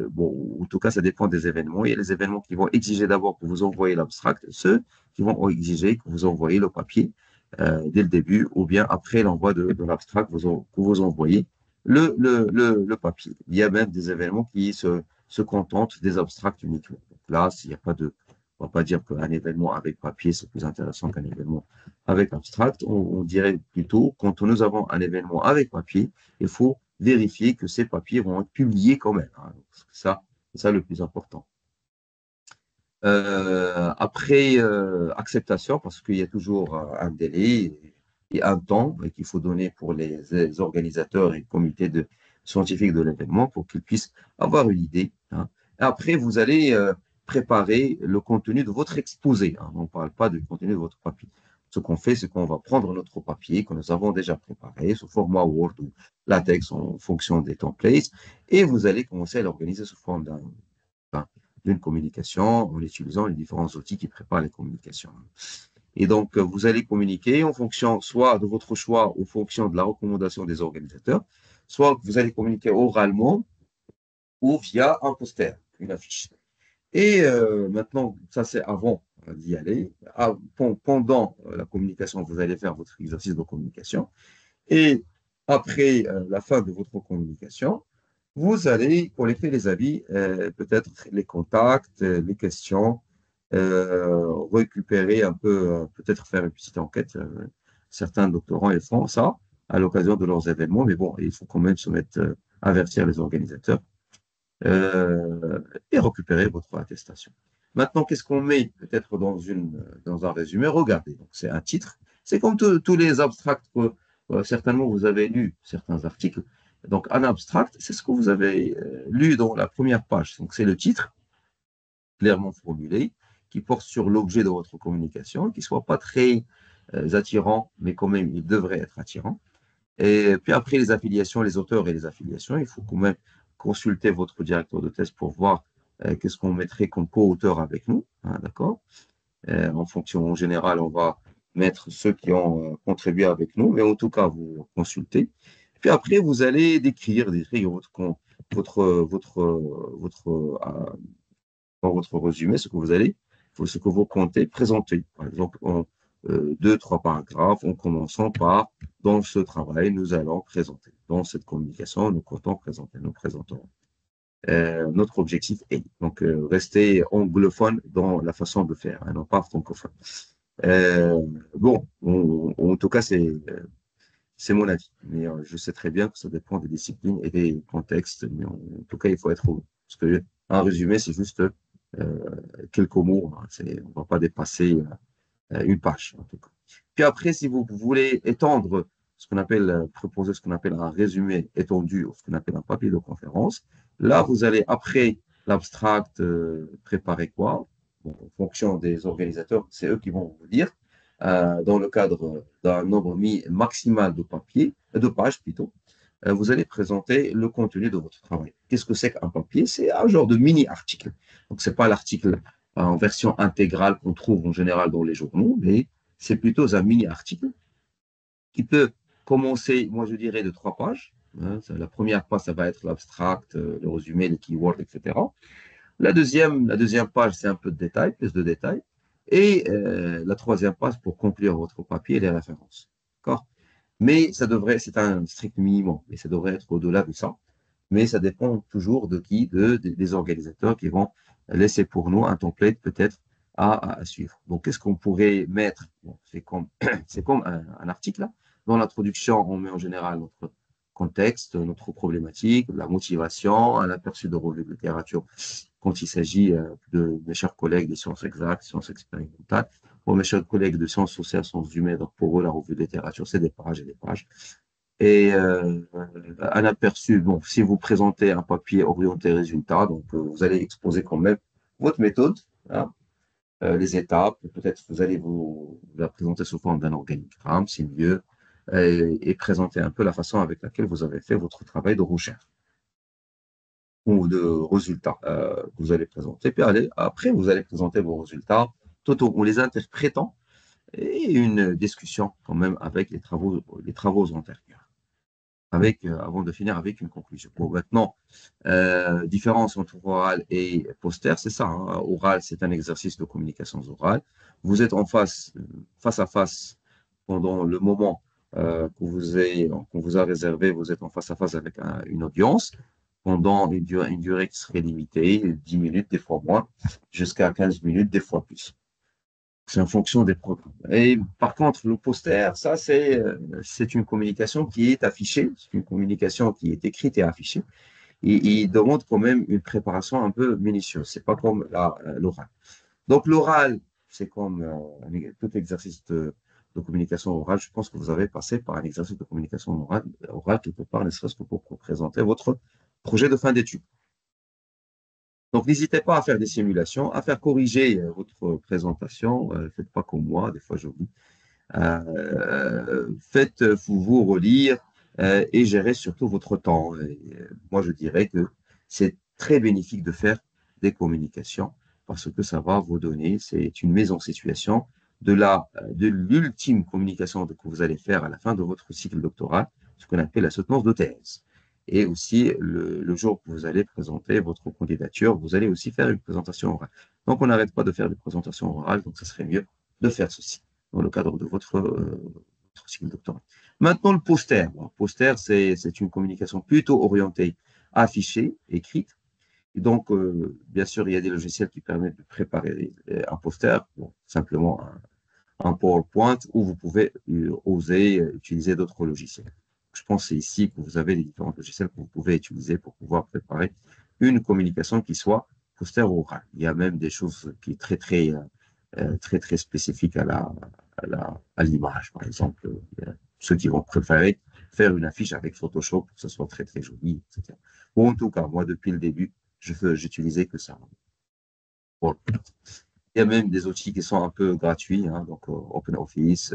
Bon, en tout cas, ça dépend des événements. Il y a les événements qui vont exiger d'abord que vous envoyez l'abstract, ceux qui vont exiger que vous envoyez le papier dès le début ou bien après l'envoi de l'abstract, que vous envoyez le papier. Il y a même des événements qui se contentent des abstracts uniquement. Donc là, s'il n'y a pas de, on ne va pas dire qu'un événement avec papier, c'est plus intéressant qu'un événement avec abstract. On dirait plutôt, quand nous avons un événement avec papier, il faut vérifier que ces papiers vont être publiés quand même, hein. C'est ça le plus important. Après acceptation, parce qu'il y a toujours un délai et un temps qu'il faut donner pour les organisateurs et comités scientifiques de l'événement pour qu'ils puissent avoir une idée, hein. Et après, vous allez préparer le contenu de votre exposé, hein. On ne parle pas du contenu de votre papier. ce qu'on fait, c'est qu'on va prendre notre papier que nous avons déjà préparé sous format Word ou LaTeX en fonction des templates, et vous allez commencer à l'organiser sous forme d'une communication en utilisant les différents outils qui préparent les communications. Et donc, vous allez communiquer en fonction soit de votre choix, en fonction de la recommandation des organisateurs, soit vous allez communiquer oralement ou via un poster, une affiche. Et maintenant, ça c'est avant d'y aller. Pendant la communication, vous allez faire votre exercice de communication. Et après la fin de votre communication, vous allez collecter les avis, peut-être les contacts, les questions, récupérer un peu, peut-être faire une petite enquête. Certains doctorants ils font ça à l'occasion de leurs événements, mais bon, il faut quand même se mettre, avertir les organisateurs euh, et récupérer votre attestation. Maintenant, qu'est-ce qu'on met peut-être dans un résumé? Regardez, donc c'est un titre. C'est comme tous les abstracts que certainement vous avez lu certains articles. Donc, un abstract, c'est ce que vous avez lu dans la première page. Donc, c'est le titre clairement formulé qui porte sur l'objet de votre communication, qui ne soit pas très attirant, mais quand même, il devrait être attirant. Et puis après, les affiliations, les auteurs et les affiliations, il faut quand même consulter votre directeur de thèse pour voir qu'est-ce qu'on mettrait comme co-auteur avec nous, hein, d'accord? En fonction, en général, on va mettre ceux qui ont contribué avec nous, mais en tout cas, vous consultez. Puis après, vous allez décrire dans votre résumé ce que vous comptez présenter. Par exemple, en deux, trois paragraphes, en commençant par dans ce travail, nous allons présenter. Dans cette communication, nous comptons présenter, nous présenterons. Notre objectif est donc rester anglophone dans la façon de faire, hein, non pas francophone. Bon, en tout cas, c'est mon avis. Mais je sais très bien que ça dépend des disciplines et des contextes. Mais en tout cas, il faut être heureux. Parce que un résumé, c'est juste quelques mots. Hein, on ne va pas dépasser une page, en tout cas. Puis après, si vous voulez étendre ce qu'on appelle, proposer ce qu'on appelle un résumé étendu, ou ce qu'on appelle un papier de conférence, là, vous allez, après l'abstract, préparer quoi? Bon, en fonction des organisateurs, c'est eux qui vont vous dire, dans le cadre d'un nombre maximal de de pages plutôt, vous allez présenter le contenu de votre travail. Qu'est-ce que c'est qu'un papier? C'est un genre de mini-article. Donc, ce n'est pas l'article en version intégrale qu'on trouve en général dans les journaux, mais c'est plutôt un mini-article qui peut commencer, moi je dirais, de trois pages. Hein. La première page, ça va être l'abstract, le résumé, les keywords, etc. La deuxième page, c'est un peu de détails, plus de détails. Et la troisième page pour conclure votre papier, les références. D'accord? Mais c'est un strict minimum, et ça devrait être au-delà de ça. Mais ça dépend toujours de qui, des organisateurs qui vont laisser pour nous un template peut-être à suivre. Donc, qu'est-ce qu'on pourrait mettre? Bon, c'est comme un article. Là. Dans l'introduction, on met en général notre contexte, notre problématique, la motivation, un aperçu de revue de littérature quand il s'agit de mes chers collègues des sciences exactes, sciences expérimentales, pour mes chers collègues de sciences sociales, sciences humaines, donc pour eux, la revue de littérature, c'est des pages et des pages. Et un aperçu, bon, si vous présentez un papier orienté résultat, donc vous allez exposer quand même votre méthode, hein, les étapes, peut-être vous allez vous la présenter sous forme d'un organigramme, c'est mieux, et présenter un peu la façon avec laquelle vous avez fait votre travail de recherche ou de résultats que vous allez présenter. Puis après, vous allez présenter vos résultats tout en les interprétant et une discussion quand même avec les travaux antérieurs. Avant de finir avec une conclusion. Bon, maintenant, différence entre oral et poster, c'est ça. Hein. Oral, c'est un exercice de communication orale. Vous êtes face à face pendant le moment qu'on vous a réservé, vous êtes en face à face avec une audience pendant une durée qui serait limitée, 10 minutes, des fois moins, jusqu'à 15 minutes, des fois plus. C'est en fonction des programmes. Et par contre, le poster, ça, c'est une communication qui est affichée, c'est une communication qui est écrite et affichée. Et il demande quand même une préparation un peu minutieuse. C'est pas comme l'oral. Donc, l'oral, c'est comme tout exercice de communication orale. Je pense que vous avez passé par un exercice de communication orale quelque part, ne serait-ce que pour présenter votre projet de fin d'études. Donc, n'hésitez pas à faire des simulations, à faire corriger votre présentation. Faites pas comme moi, des fois j'oublie. Faites-vous relire et gérez surtout votre temps. Moi, je dirais que c'est très bénéfique de faire des communications parce que ça va vous donner, c'est une mise en situation de l'ultime communication que vous allez faire à la fin de votre cycle doctoral, ce qu'on appelle la soutenance de thèse. Et aussi, le jour où vous allez présenter votre candidature, vous allez aussi faire une présentation orale. Donc, on n'arrête pas de faire des présentations orales, donc ça serait mieux de faire ceci dans le cadre de votre cycle doctoral. Maintenant, le poster. Le poster, c'est une communication plutôt orientée affichée, écrite. Et donc, bien sûr, il y a des logiciels qui permettent de préparer un poster, bon, simplement un PowerPoint, ou vous pouvez oser utiliser d'autres logiciels. Je pense que c'est ici que vous avez les différents logiciels que vous pouvez utiliser pour pouvoir préparer une communication qui soit poster ou oral. Il y a même des choses qui sont très spécifiques à l'image. Par exemple, ceux qui vont préférer faire une affiche avec Photoshop pour que ce soit très joli, etc. Bon, en tout cas, moi, depuis le début, j'utilisais que ça. Bon. Il y a même des outils qui sont un peu gratuits, hein, donc OpenOffice,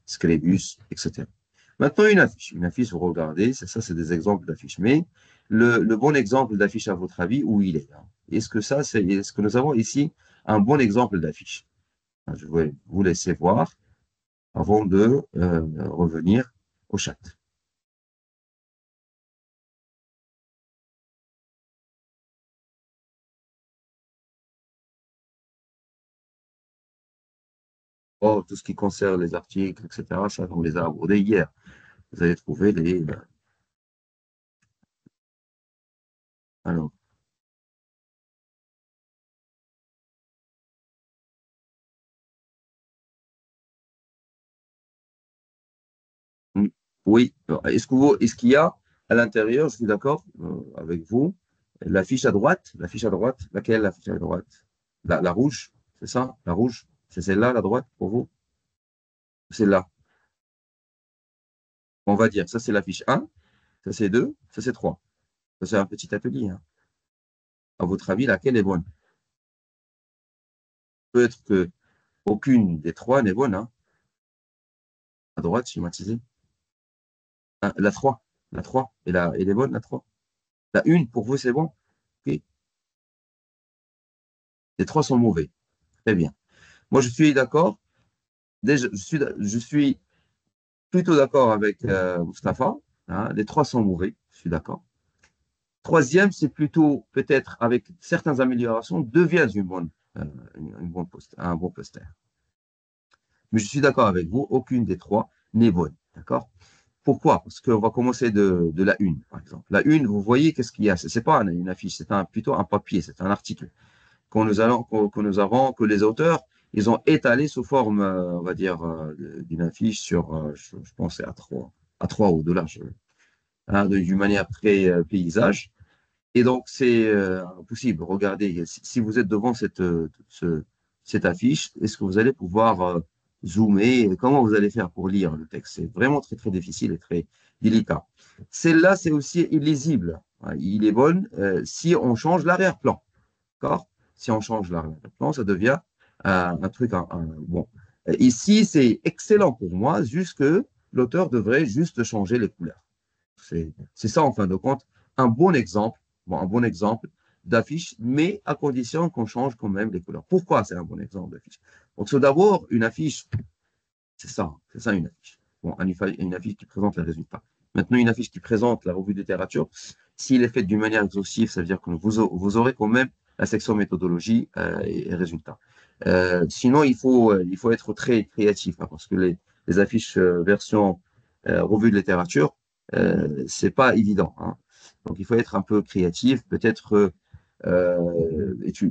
Scalebus, etc. Maintenant, une affiche. Une affiche, vous regardez, ça, c'est des exemples d'affiches. Mais le bon exemple d'affiche, à votre avis, où il est, hein? Est-ce que nous avons ici un bon exemple d'affiche? Je vais vous laisser voir avant de revenir au chat. Oh, tout ce qui concerne les articles, etc., ça, on les a abordés hier. Vous allez trouver les. Alors, mm, oui. Est-ce qu'il y a à l'intérieur, je suis d'accord avec vous, la fiche à droite, laquelle la fiche à droite? La rouge, c'est ça? La rouge, c'est celle-là, la droite, pour vous? Celle-là. On va dire, ça c'est la fiche 1, ça c'est 2, ça c'est 3. Ça c'est un petit atelier, hein. À votre avis, laquelle est bonne? Peut-être que aucune des trois n'est bonne, hein. À droite, schématisée. Ah, la 3, la 3, elle est bonne, la 3. La 1, pour vous, c'est bon? Ok. Les trois sont mauvais. Très bien. Moi, je suis d'accord. Déjà, je suis plutôt d'accord avec Mustapha, hein. Les trois sont mauvais. Je suis d'accord. Troisième, c'est plutôt peut-être avec certaines améliorations, devient une bonne un bon poster. Mais je suis d'accord avec vous, aucune des trois n'est bonne. D'accord? Pourquoi? Parce qu'on va commencer de la une, par exemple. La une, vous voyez, qu'est-ce qu'il y a? Ce n'est pas une affiche, c'est plutôt un papier, c'est un article que les auteurs, ils ont étalé sous forme, on va dire, d'une affiche sur, je pense, à trois ou de large, hein, d'une manière très paysage. Et donc, c'est impossible. Regardez, si vous êtes devant cette affiche, est-ce que vous allez pouvoir zoomer? Comment vous allez faire pour lire le texte? C'est vraiment très difficile et très délicat. Celle-là, c'est aussi illisible, hein. Il est bon si on change l'arrière-plan. D'accord? Si on change l'arrière-plan, ça devient un truc bon. Ici, c'est excellent pour moi, juste que l'auteur devrait juste changer les couleurs. C'est ça, en fin de compte, un bon exemple, un bon exemple d'affiche, mais à condition qu'on change quand même les couleurs. Pourquoi c'est un bon exemple d'affiche? Donc, c'est d'abord une affiche, c'est ça une affiche. Bon, une affiche qui présente les résultats. Maintenant, une affiche qui présente la revue de littérature, s'il est fait d'une manière exhaustive, ça veut dire que vous aurez quand même la section méthodologie et résultats. Sinon, il faut être très créatif, hein, parce que les affiches version revue de littérature, c'est pas évident, hein. Donc, il faut être un peu créatif, peut-être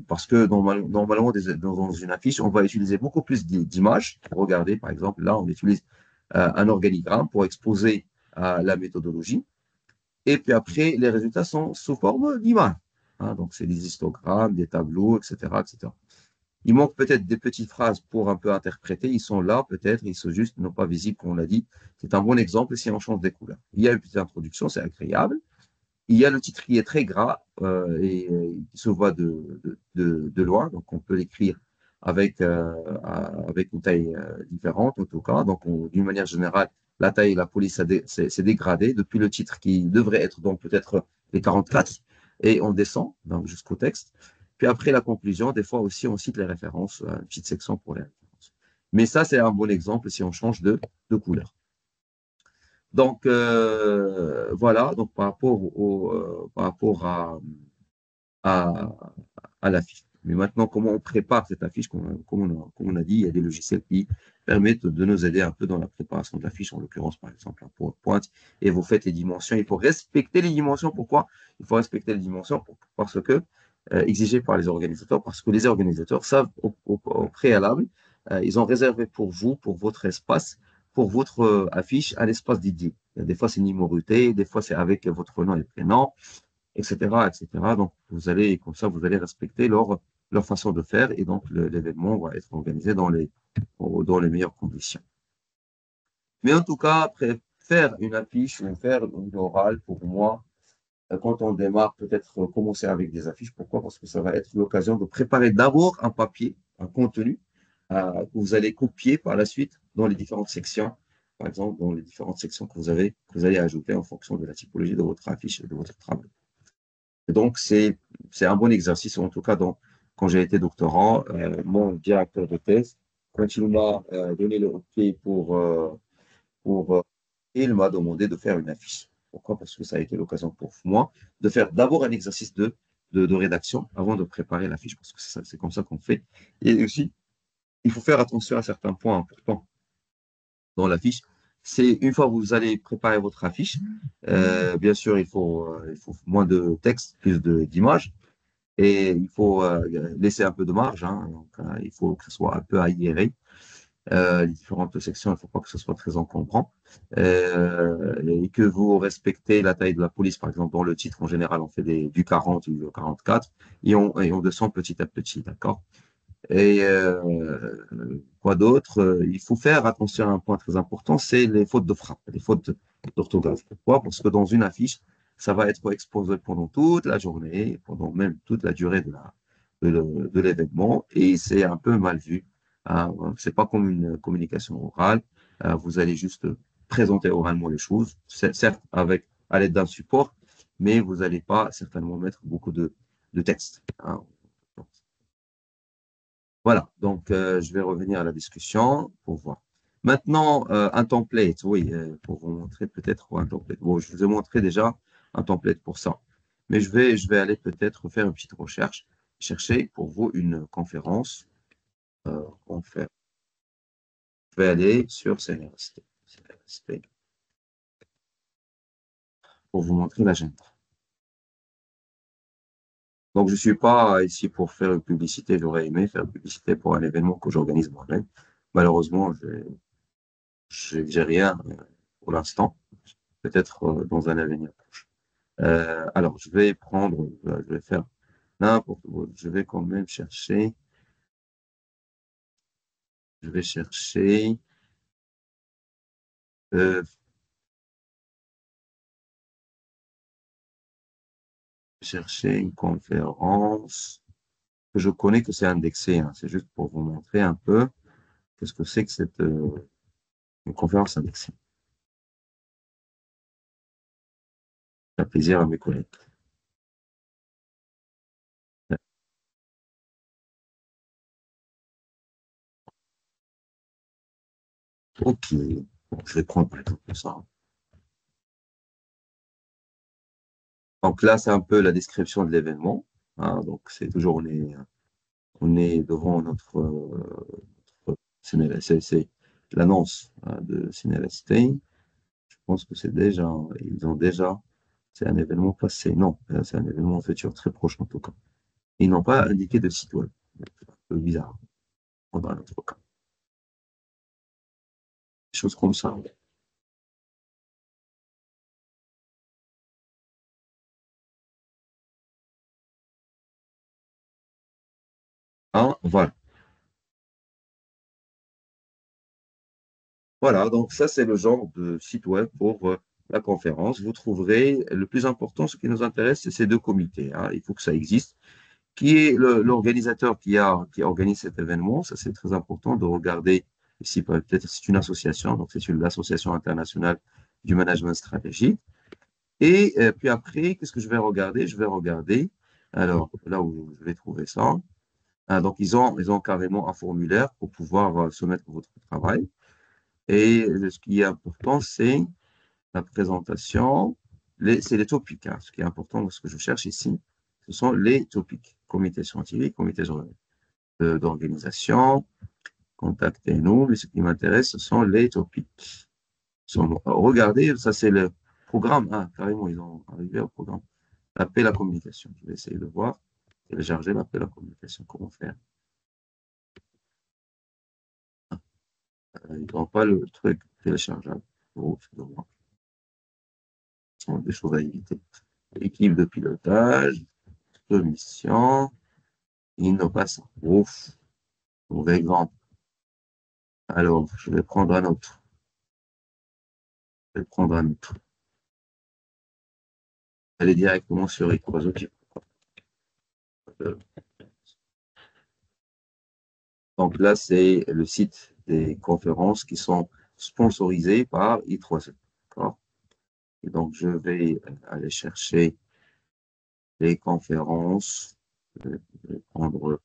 parce que normalement, dans une affiche, on va utiliser beaucoup plus d'images. Regardez, par exemple, là, on utilise un organigramme pour exposer la méthodologie. Et puis après, les résultats sont sous forme d'images, hein. Donc, c'est des histogrammes, des tableaux, etc., etc. Il manque peut-être des petites phrases pour un peu interpréter. Ils sont là, peut-être, ils sont juste non pas visibles, comme on l'a dit. C'est un bon exemple si on change des couleurs. Il y a une petite introduction, c'est agréable. Il y a le titre qui est très gras et qui se voit de loin, donc on peut l'écrire avec une taille différente, en tout cas. Donc, d'une manière générale, la taille de la police s'est dégradée depuis le titre qui devrait être donc peut-être les 44 et on descend donc jusqu'au texte. Puis après la conclusion, des fois aussi, on cite les références, une petite section pour les références. Mais ça, c'est un bon exemple si on change de couleur. Donc, voilà, donc par rapport à, à l'affiche. Mais maintenant, comment on prépare cette affiche, comme on a dit, il y a des logiciels qui permettent de nous aider un peu dans la préparation de l'affiche, en l'occurrence, par exemple, un PowerPoint, et vous faites les dimensions. Il faut respecter les dimensions. Pourquoi? Il faut respecter les dimensions parce que, exigées par les organisateurs, parce que les organisateurs savent au préalable, ils ont réservé pour vous, pour votre espace, pour votre affiche, un espace dédié. Des fois, c'est numéroté, des fois, c'est avec votre nom et prénom, etc., etc. Donc, comme ça, vous allez respecter leur façon de faire et donc l'événement va être organisé dans les meilleures conditions. Mais en tout cas, après, faire une affiche ou faire une orale, pour moi, quand on démarre, peut-être commencer avec des affiches. Pourquoi? Parce que ça va être l'occasion de préparer d'abord un papier, un contenu, que vous allez copier par la suite dans les différentes sections. Par exemple, dans les différentes sections que vous allez ajouter en fonction de la typologie de votre affiche et de votre travail. Et donc, c'est un bon exercice, en tout cas, quand j'ai été doctorant, mon directeur de thèse, quand il m'a donné le OK pour il m'a demandé de faire une affiche. Pourquoi? Parce que ça a été l'occasion pour moi de faire d'abord un exercice de rédaction avant de préparer l'affiche, parce que c'est comme ça qu'on fait. Et aussi, il faut faire attention à certains points importants dans l'affiche. C'est une fois que vous allez préparer votre affiche, bien sûr, il faut moins de texte, plus d'images. Et il faut laisser un peu de marge, hein. Donc, il faut que ce soit un peu aéré. Les différentes sections, il ne faut pas que ce soit très encombrant. Et que vous respectez la taille de la police, par exemple, dans le titre, en général, on fait du 40 ou du 44, et on descend petit à petit, d'accord? Et quoi d'autre? Il faut faire attention à un point très important, c'est les fautes de frappe, les fautes d'orthographe. Pourquoi? Parce que dans une affiche, ça va être exposé pendant toute la journée, pendant même toute la durée de l'événement, et c'est un peu mal vu. Hein. C'est pas comme une communication orale. Vous allez juste présenter oralement les choses, certes à l'aide d'un support, mais vous n'allez pas certainement mettre beaucoup de texte. Hein. Voilà, donc je vais revenir à la discussion pour voir. Maintenant, un template, oui, pour vous montrer peut-être un template. Bon, je vous ai montré déjà un template pour ça, mais je vais aller peut-être faire une petite recherche, chercher pour vous une conférence. Je vais aller sur CNRST pour vous montrer l'agenda. Donc, je ne suis pas ici pour faire une publicité, j'aurais aimé faire une publicité pour un événement que j'organise moi-même. Malheureusement, je n'ai rien pour l'instant, peut-être dans un avenir proche. Alors, je vais faire n'importe quoi. Je vais euh, chercher une conférence que je connais que c'est indexé. Hein. C'est juste pour vous montrer un peu qu'est-ce que c'est que cette une conférence indexée. Ça fait plaisir à mes collègues. Ok, bon, je vais prendre par exemple ça. Donc là, c'est un peu la description de l'événement. Hein. Donc c'est toujours on est devant c'est l'annonce de CNRST. Je pense que c'est un événement passé. Non, c'est un événement futur, très proche en tout cas. Ils n'ont pas indiqué de site web. C'est un peu bizarre dans notre cas. Des choses comme ça. Hein, voilà. Voilà, donc ça, c'est le genre de site web pour la conférence. Vous trouverez, le plus important, ce qui nous intéresse, c'est ces deux comités. Hein. Il faut que ça existe. qui est l'organisateur qui organise cet événement. Ça, c'est très important de regarder ici, peut-être c'est une association, donc c'est l'Association internationale du management stratégique. Et puis après, qu'est-ce que je vais regarder? Je vais regarder, alors là où je vais trouver ça. Ah, donc, ils ont carrément un formulaire pour pouvoir soumettre votre travail. Et ce qui est important, c'est la présentation, c'est les topics, hein. Ce qui est important, ce que je cherche ici, ce sont les topics. Comité scientifique, comité d'organisation, contactez-nous, mais ce qui m'intéresse, ce sont les topics. Regardez, ça c'est le programme, hein, carrément, ils ont arrivé au programme. L'appel à la communication. Je vais essayer de voir, télécharger l'appel à la communication, comment faire. Ils n'ont pas le truc téléchargeable. Oh, excusez-moi. Ce sont des choses à éviter. Équipe de pilotage, de mission, innovation. Ouf, mauvais exemple. Alors, je vais prendre un autre. Je vais prendre un autre. Aller directement sur i3o. Donc là, c'est le site des conférences qui sont sponsorisées par i3o. D'accord? Et donc, je vais aller chercher les conférences. Je vais prendre,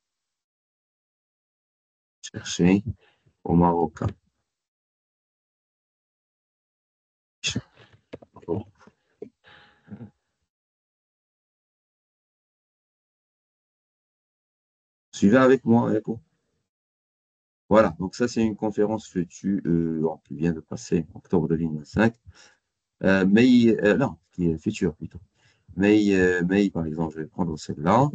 chercher au Maroc. Suivez avec moi, Echo. Voilà, donc ça, c'est une conférence future, qui vient de passer en octobre 2025. Mais, non, qui est future plutôt. Mais, par exemple, je vais prendre celle-là.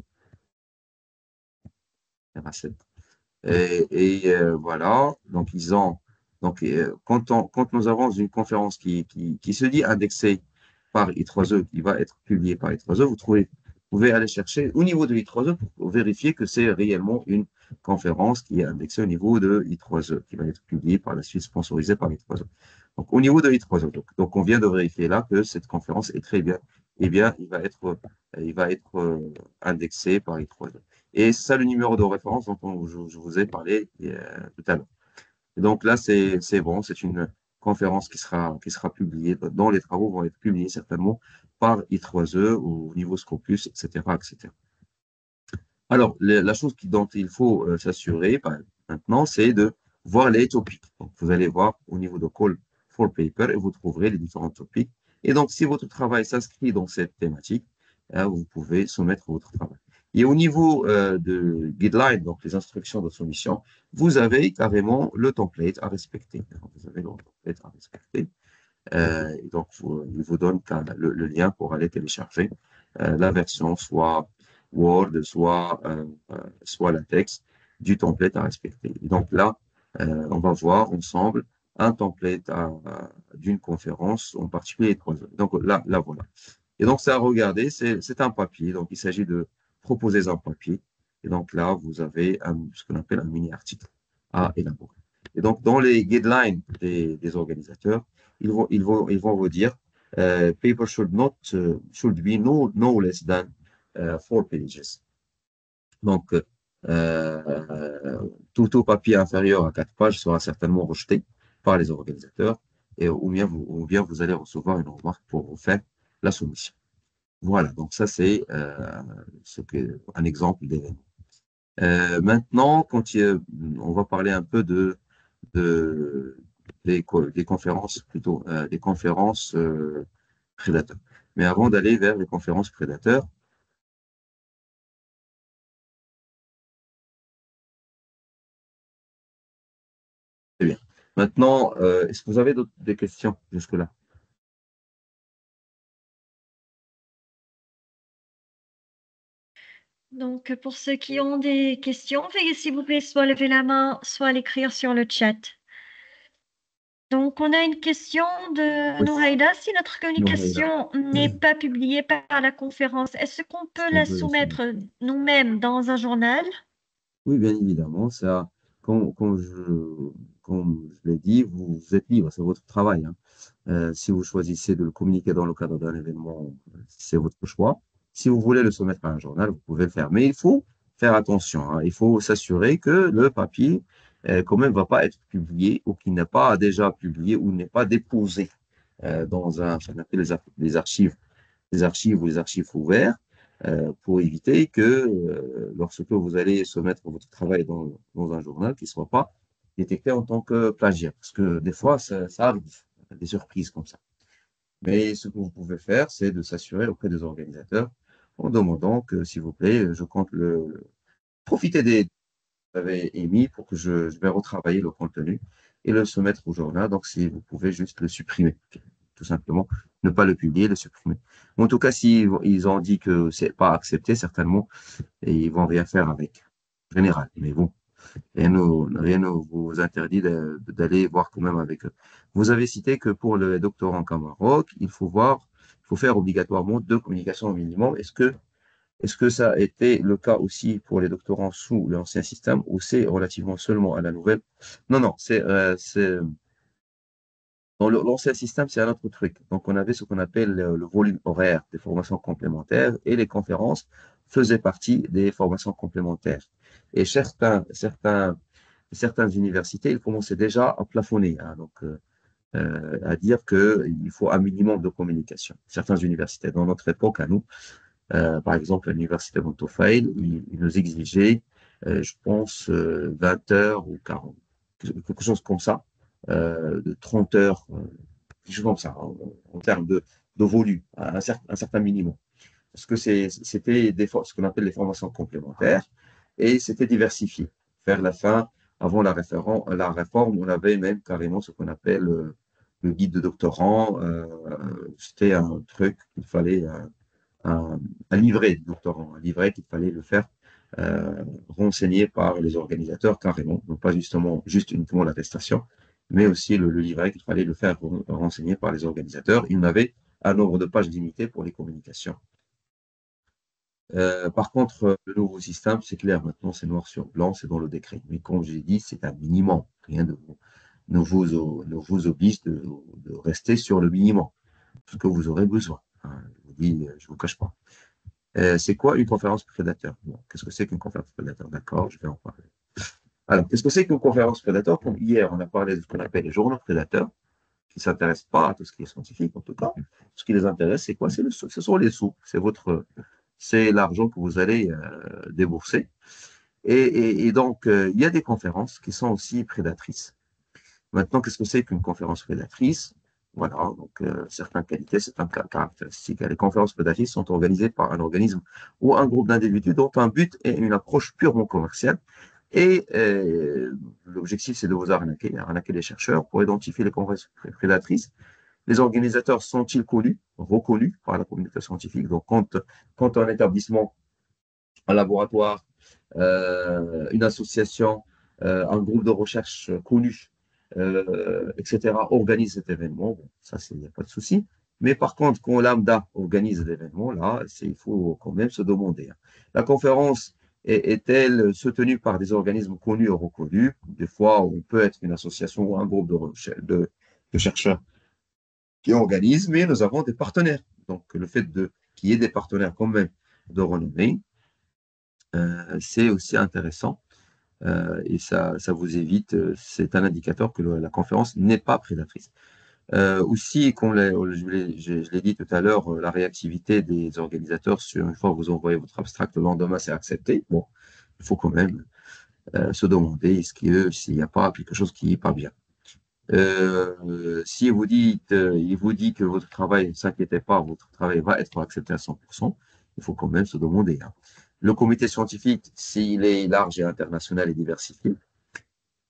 Voilà, donc quand nous avons une conférence qui se dit indexée par I3E, qui va être publiée par I3E, vous pouvez aller chercher au niveau de I3E pour vérifier que c'est réellement une conférence qui est indexée au niveau de I3E, qui va être publiée par la suite, sponsorisée par I3E. Donc, au niveau de I3E, donc on vient de vérifier là que cette conférence est très bien, eh bien, il va être indexé par I3E. Et c'est ça le numéro de référence dont je vous ai parlé tout à l'heure. Et donc là, c'est bon, c'est une conférence qui sera publiée, dont les travaux vont être publiés certainement par I3E au niveau Scopus, etc., etc. Alors, la chose dont il faut s'assurer maintenant, c'est de voir les topics. Donc, vous allez voir au niveau de Call for Paper et vous trouverez les différents topics. Et donc, si votre travail s'inscrit dans cette thématique, vous pouvez soumettre votre travail. Et au niveau de guideline, donc les instructions de soumission, vous avez carrément le template à respecter. Vous avez le template à respecter. Et donc, il vous donne le lien pour aller télécharger la version, soit Word, soit latex, du template à respecter. Et donc là, on va voir ensemble un template d'une conférence, en particulier les 3 heures. Donc là, voilà. Et donc, ça à regarder, c'est un papier. Donc, il s'agit de proposer un papier. Et donc là, vous avez ce qu'on appelle un mini-article à élaborer. Et donc, dans les guidelines des organisateurs, ils vont vous dire paper should be no less than 4 pages. Donc, tout papier inférieur à 4 pages sera certainement rejeté par les organisateurs ou bien vous allez recevoir une remarque pour vous faire la soumission. Voilà, donc ça c'est un exemple d'événement. Maintenant, on va parler un peu des conférences, plutôt des conférences prédateurs. Mais avant d'aller vers les conférences prédateurs, c'est bien. Maintenant, est-ce que vous avez des questions jusque-là? Donc, pour ceux qui ont des questions, veuillez s'il vous plaît soit lever la main, soit l'écrire sur le chat. Donc, on a une question de Oui, Nouraïda. Si notre Nouraïda. communication n'est pas publiée par la conférence, est-ce qu'on Est-ce peut qu'on la peut la soumettre? soumettre nous-mêmes dans un journal? Oui, bien évidemment. Ça, comme je l'ai dit, vous êtes libre, c'est votre travail, hein. Si vous choisissez de le communiquer dans le cadre d'un événement, c'est votre choix. Si vous voulez le soumettre à un journal, vous pouvez le faire. Mais il faut faire attention, hein. Il faut s'assurer que le papier, quand même, ne va pas être publié ou qu'il n'est pas déjà publié ou n'est pas déposé dans ce qu'on appelle les archives ou les archives ouvertes, pour éviter que lorsque vous allez soumettre votre travail dans un journal, qu'il ne soit pas détecté en tant que plagiat. Parce que des fois, ça arrive, des surprises comme ça. Mais ce que vous pouvez faire, c'est de s'assurer auprès des organisateurs en demandant que, s'il vous plaît, je compte profiter des que vous avez émis pour que je vais retravailler le contenu et le soumettre au journal. Donc, si vous pouvez juste le supprimer, tout simplement, ne pas le publier, le supprimer. En tout cas, si ils ont dit que c'est pas accepté, certainement, et ils vont rien faire avec, en général. Mais bon, rien ne vous interdit d'aller voir quand même avec eux. Vous avez cité que pour le doctorant au Maroc, il faut faire obligatoirement 2 communications au minimum. Est-ce que ça a été le cas aussi pour les doctorants sous l'ancien système ou c'est relativement seulement à la nouvelle? Non, non, dans l'ancien système, c'est un autre truc. Donc, on avait ce qu'on appelle le volume horaire des formations complémentaires et les conférences faisaient partie des formations complémentaires. Et certaines universités, ils commençaient déjà à plafonner, hein, donc à dire qu'il faut un minimum de communication. Certaines universités, dans notre époque, à nous, par exemple, à l'université Montaufail, ils nous exigeaient, je pense, 20 heures ou 40, quelque chose comme ça, de 30 heures, quelque chose comme ça, en termes de volume, un certain minimum. Parce que c'était ce qu'on appelle les formations complémentaires et c'était diversifié. Vers la fin, avant la réforme, on avait même carrément ce qu'on appelle le guide de doctorant. C'était un truc qu'il fallait, un, un livret de doctorant, un livret qu'il fallait le faire renseigner par les organisateurs carrément, donc pas juste uniquement l'attestation, mais aussi le livret qu'il fallait le faire renseigner par les organisateurs. Il y en avait un nombre de pages limité pour les communications. Par contre, le nouveau système, c'est clair, maintenant c'est noir sur blanc, c'est dans le décret. Mais comme j'ai dit, c'est un minimum. Rien ne vous oblige de rester sur le minimum, ce que vous aurez besoin, hein. Je vous dis, je ne vous cache pas. C'est quoi une conférence prédateur? Bon, qu'est-ce que c'est qu'une conférence prédateur? D'accord, je vais en parler. Alors, qu'est-ce que c'est qu'une conférence prédateur? Comme hier, on a parlé de ce qu'on appelle les journaux prédateurs, qui ne s'intéressent pas à tout ce qui est scientifique, en tout cas. Ce qui les intéresse, c'est quoi? Ce sont les sous. C'est l'argent que vous allez débourser. Et donc, il y a des conférences qui sont aussi prédatrices. Maintenant, qu'est-ce que c'est qu'une conférence prédatrice? Voilà, donc certaines qualités, certaines caractéristiques. Les conférences prédatrices sont organisées par un organisme ou un groupe d'individus dont un but est une approche purement commerciale. Et l'objectif, c'est de vous arnaquer les chercheurs pour identifier les conférences prédatrices. Les organisateurs sont-ils connus, reconnus par la communauté scientifique? Donc, quand un établissement, un laboratoire, une association, un groupe de recherche connu, etc., organise cet événement, bon, ça, il n'y a pas de souci. Mais par contre, quand Lambda organise l'événement, là, il faut quand même se demander, hein. La conférence est-elle soutenue par des organismes connus ou reconnus? Des fois, on peut être une association ou un groupe de chercheurs qui organise, mais nous avons des partenaires. Donc, le fait qu'il y ait des partenaires quand même de renommée, c'est aussi intéressant et ça vous évite, c'est un indicateur que la conférence n'est pas prédatrice. Aussi, comme je l'ai dit tout à l'heure, la réactivité des organisateurs sur une fois que vous envoyez votre abstract, le lendemain, c'est accepté. Bon, il faut quand même se demander s'il n'y a pas quelque chose qui n'est pas bien. Si il vous dit que votre travail, ne s'inquiétez pas, votre travail va être accepté à 100%, il faut quand même se demander, hein. Le comité scientifique, s'il est large et international et diversifié,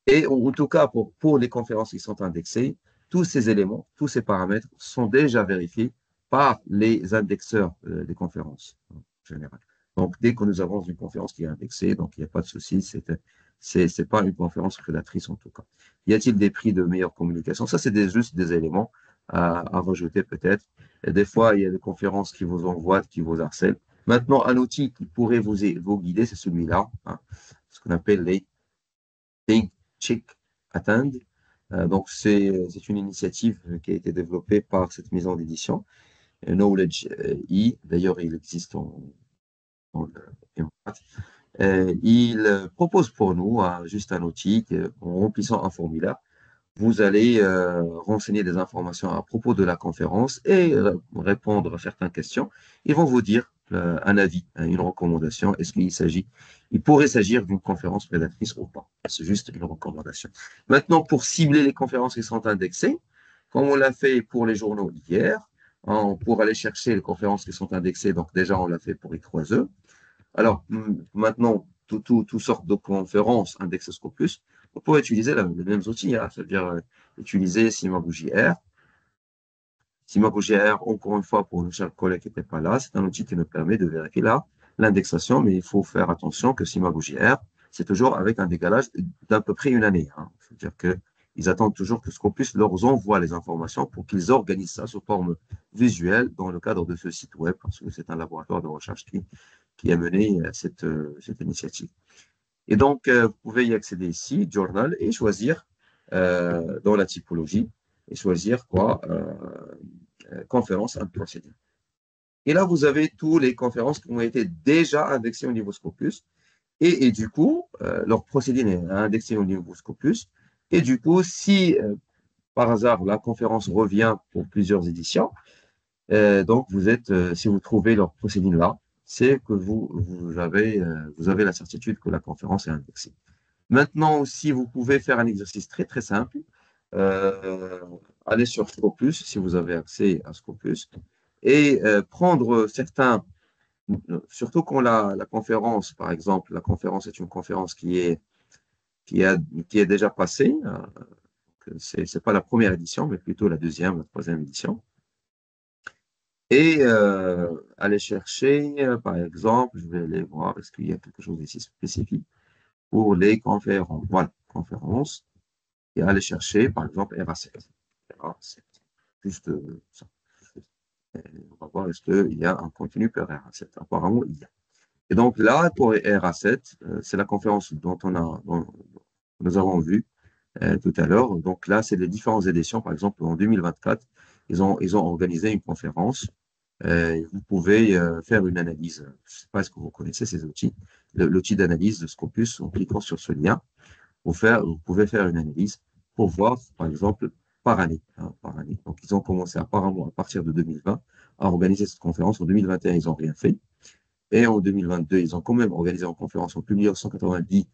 et en tout cas pour les conférences qui sont indexées, tous ces éléments, tous ces paramètres sont déjà vérifiés par les indexeurs des conférences en général. Donc, dès que nous avons une conférence qui est indexée, donc il n'y a pas de souci, c'est pas une conférence prédatrice en tout cas. Y a-t-il des prix de meilleure communication? Ça, c'est juste des éléments à rajouter peut-être. Et des fois, il y a des conférences qui vous envoient, qui vous harcèlent. Maintenant, un outil qui pourrait vous guider, c'est celui-là, hein, ce qu'on appelle les Think, Check, Attend. Donc, c'est une initiative qui a été développée par cette maison d'édition Knowledge E, d'ailleurs il existe en maths. Il propose pour nous juste un outil en remplissant un formulaire. Vous allez renseigner des informations à propos de la conférence et répondre à certaines questions. Ils vont vous dire un avis, hein, une recommandation. Est-ce il pourrait s'agir d'une conférence prédatrice ou pas? C'est juste une recommandation. Maintenant, pour cibler les conférences qui sont indexées, comme on l'a fait pour les journaux hier, hein, pour aller chercher les conférences qui sont indexées, donc déjà on l'a fait pour I3E. Alors, maintenant, toutes sortes de conférences indexées Scopus, on peut utiliser les mêmes outils, hein, c'est-à-dire utiliser SimagoJR. SimagoJR, encore une fois, pour nos chers collègues qui n'étaient pas là, c'est un outil qui nous permet de vérifier l'indexation, mais il faut faire attention que SimagoJR, c'est toujours avec un décalage d'à peu près une année. Hein. C'est-à-dire qu'ils attendent toujours que Scopus leur envoie les informations pour qu'ils organisent ça sous forme visuelle dans le cadre de ce site web, parce que c'est un laboratoire de recherche qui a mené cette initiative. Et donc, vous pouvez y accéder ici, Journal, et choisir dans la typologie, et choisir quoi conférence and procedure. Et là, vous avez toutes les conférences qui ont été déjà indexées au niveau Scopus, et du coup, leur procédé est indexé au niveau Scopus, et du coup, si par hasard la conférence revient pour plusieurs éditions, donc si vous trouvez leur procédé là, c'est que vous avez la certitude que la conférence est indexée. Maintenant aussi, vous pouvez faire un exercice très très simple. Aller sur Scopus, si vous avez accès à Scopus, et prendre surtout quand la conférence, par exemple, la conférence est une conférence qui est déjà passée, ce n'est pas la première édition, mais plutôt la deuxième, la troisième édition. Et aller chercher, par exemple, je vais aller voir, est-ce qu'il y a quelque chose ici spécifique pour les conférences. Voilà, conférences. Et aller chercher, par exemple, RA7. RA7. Juste ça. Et on va voir est-ce qu'il y a un contenu per RA7. Apparemment, il y a. Et donc là, pour RA7, c'est la conférence dont nous avons vu tout à l'heure. Donc là, c'est les différentes éditions. Par exemple, en 2024, ils ont organisé une conférence. Vous pouvez faire une analyse. Je ne sais pas si vous connaissez ces outils. L'outil d'analyse de Scopus, en cliquant sur ce lien, vous pouvez faire une analyse pour voir, par exemple, par année, hein, par année. Donc, ils ont commencé apparemment à partir de 2020 à organiser cette conférence. En 2021, ils n'ont rien fait. Et en 2022, ils ont quand même organisé une conférence en publiant 190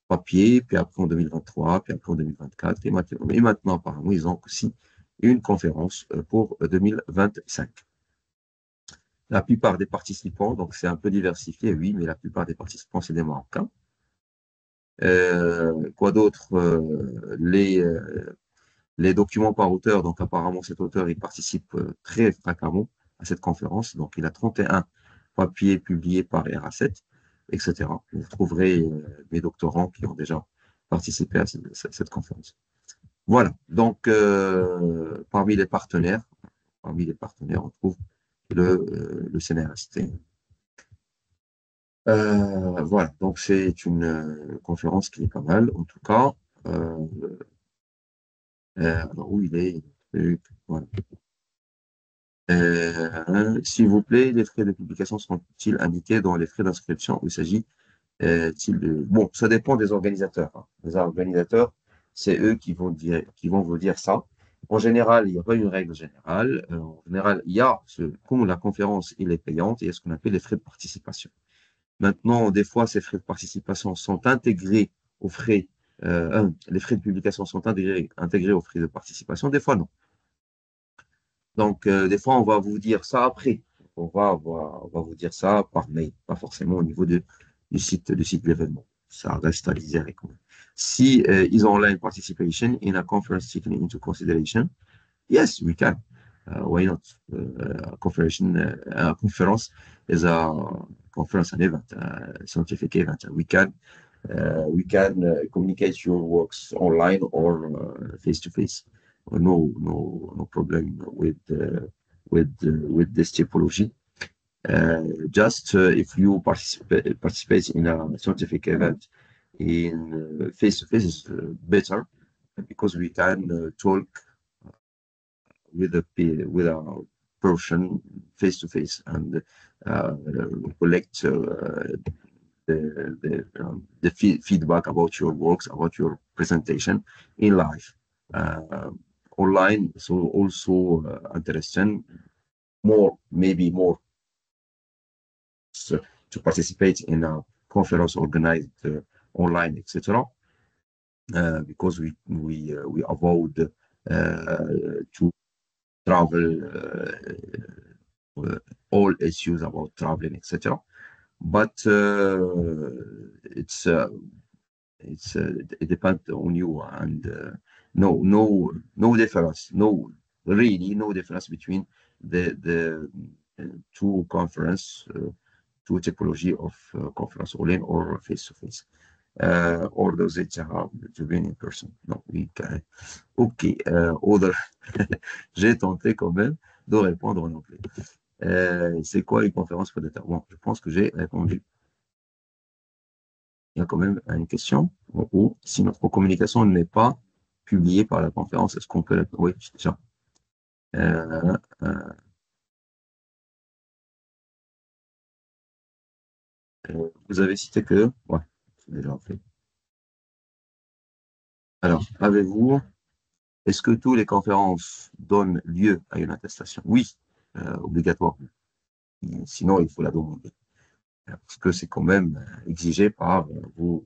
papiers, puis après en 2023, puis après en 2024. Et maintenant, apparemment, ils ont aussi une conférence pour 2025. La plupart des participants, donc c'est un peu diversifié, oui, mais la plupart des participants, c'est des Marocains. Quoi d'autre les documents par auteur, donc apparemment cet auteur, il participe très fréquemment à cette conférence, donc il a 31 papiers publiés par RA7, etc. Vous trouverez mes doctorants qui ont déjà participé à cette conférence. Voilà, donc parmi les partenaires, on trouve le CNRST. Voilà, donc c'est une conférence qui est pas mal, en tout cas. Alors, où il est? Voilà. S'il vous plaît, les frais de publication sont-ils indiqués dans les frais d'inscription? Il s'agit de... Bon, ça dépend des organisateurs. Hein. Les organisateurs, c'est eux qui vont vous dire ça. En général, il n'y a pas une règle générale. En général, il y a, comme la conférence il est payante, il y a ce qu'on appelle les frais de participation. Maintenant, des fois, ces frais de participation sont intégrés aux frais, les frais de publication sont intégrés aux frais de participation, des fois non. Donc, des fois, on va vous dire ça après. On va vous dire ça par mail, pas forcément au niveau du site de l'événement. Ça reste à désirer quand même. Si is online participation in a conference taken into consideration, yes, we can. Why not? A conference is a conference, an event, a scientific event. We can communicate your works online or face to face. No problem with this typology. Just if you participate in a scientific event in face to face is better because we can talk with person face to face and collect the feedback about your works, about your presentation in live. Online, so also interesting, maybe more to participate in a conference organized online, etc. Because we avoid to travel, all issues about traveling, etc. But it depends on you, and no difference, really no difference between the two typology of conference online or face to face. Or does it have to be in person? Non, oui, carré. Ok, other. J'ai tenté quand même de répondre en anglais. C'est quoi une conférence prédateur? Bon, je pense que j'ai répondu. Il y a quand même une question. Ou si notre communication n'est pas publiée par la conférence, est-ce qu'on peut la... Oui, déjà. Vous avez cité que... Ouais, c'est déjà fait. Alors, est-ce que toutes les conférences donnent lieu à une attestation? Oui, obligatoire. Sinon, il faut la demander. Parce que c'est quand même exigé par vos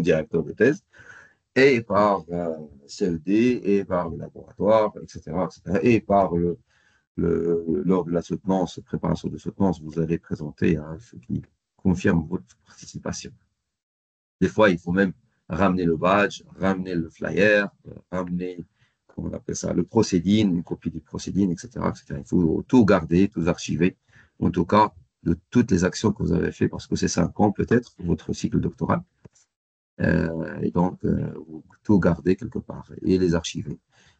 directeurs de thèse et par CED et par le laboratoire, etc., et par lors de la soutenance, préparation de soutenance, vous allez présenter ce qui confirme votre participation. Des fois, il faut même ramener le badge, ramener le flyer, ramener, comment on appelle ça, le procédine, une copie du procédine, etc., etc. Il faut tout garder, tout archiver, en tout cas, de toutes les actions que vous avez faites, parce que c'est 5 ans peut-être, votre cycle doctoral. Et donc, tout garder quelque part et les archiver.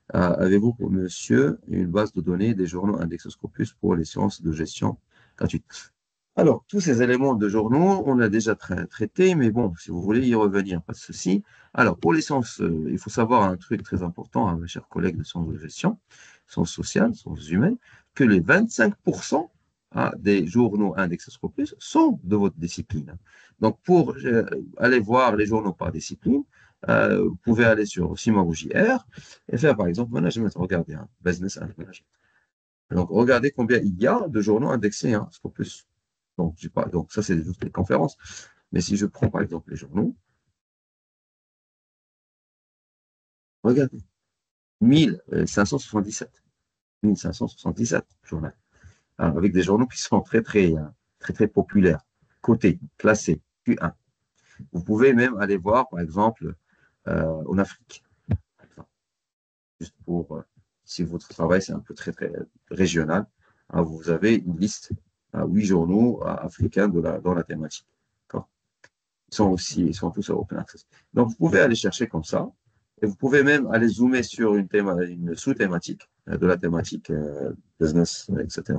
Avez-vous, pour monsieur, une base de données des journaux Index Scopus pour les sciences de gestion gratuite? Alors, tous ces éléments de journaux, on a déjà traité, mais bon, si vous voulez y revenir, pas de souci. Alors, pour les sciences, il faut savoir un truc très important, mes chers collègues de sciences de gestion, sciences sociales, sciences humaines, que les 25% des journaux Index Scopus sont de votre discipline. Donc, pour aller voir les journaux par discipline, vous pouvez aller sur SIMARO-JR et faire, par exemple, management. Regardez, business and management. Donc, regardez combien il y a de journaux indexés, Scopus. Donc, ça, c'est juste les conférences. Mais si je prends, par exemple, les journaux, regardez, 1577. 1577 journaux. Avec des journaux qui sont très, très populaires. Cotés, classés, Q1. Vous pouvez même aller voir, par exemple, en Afrique. Juste pour, si votre travail, c'est un peu très régional, vous avez une liste, 8 journaux africains dans la thématique. Ils sont tous à open access. Donc, vous pouvez aller chercher comme ça, et vous pouvez même aller zoomer sur une sous-thématique de la thématique business, etc.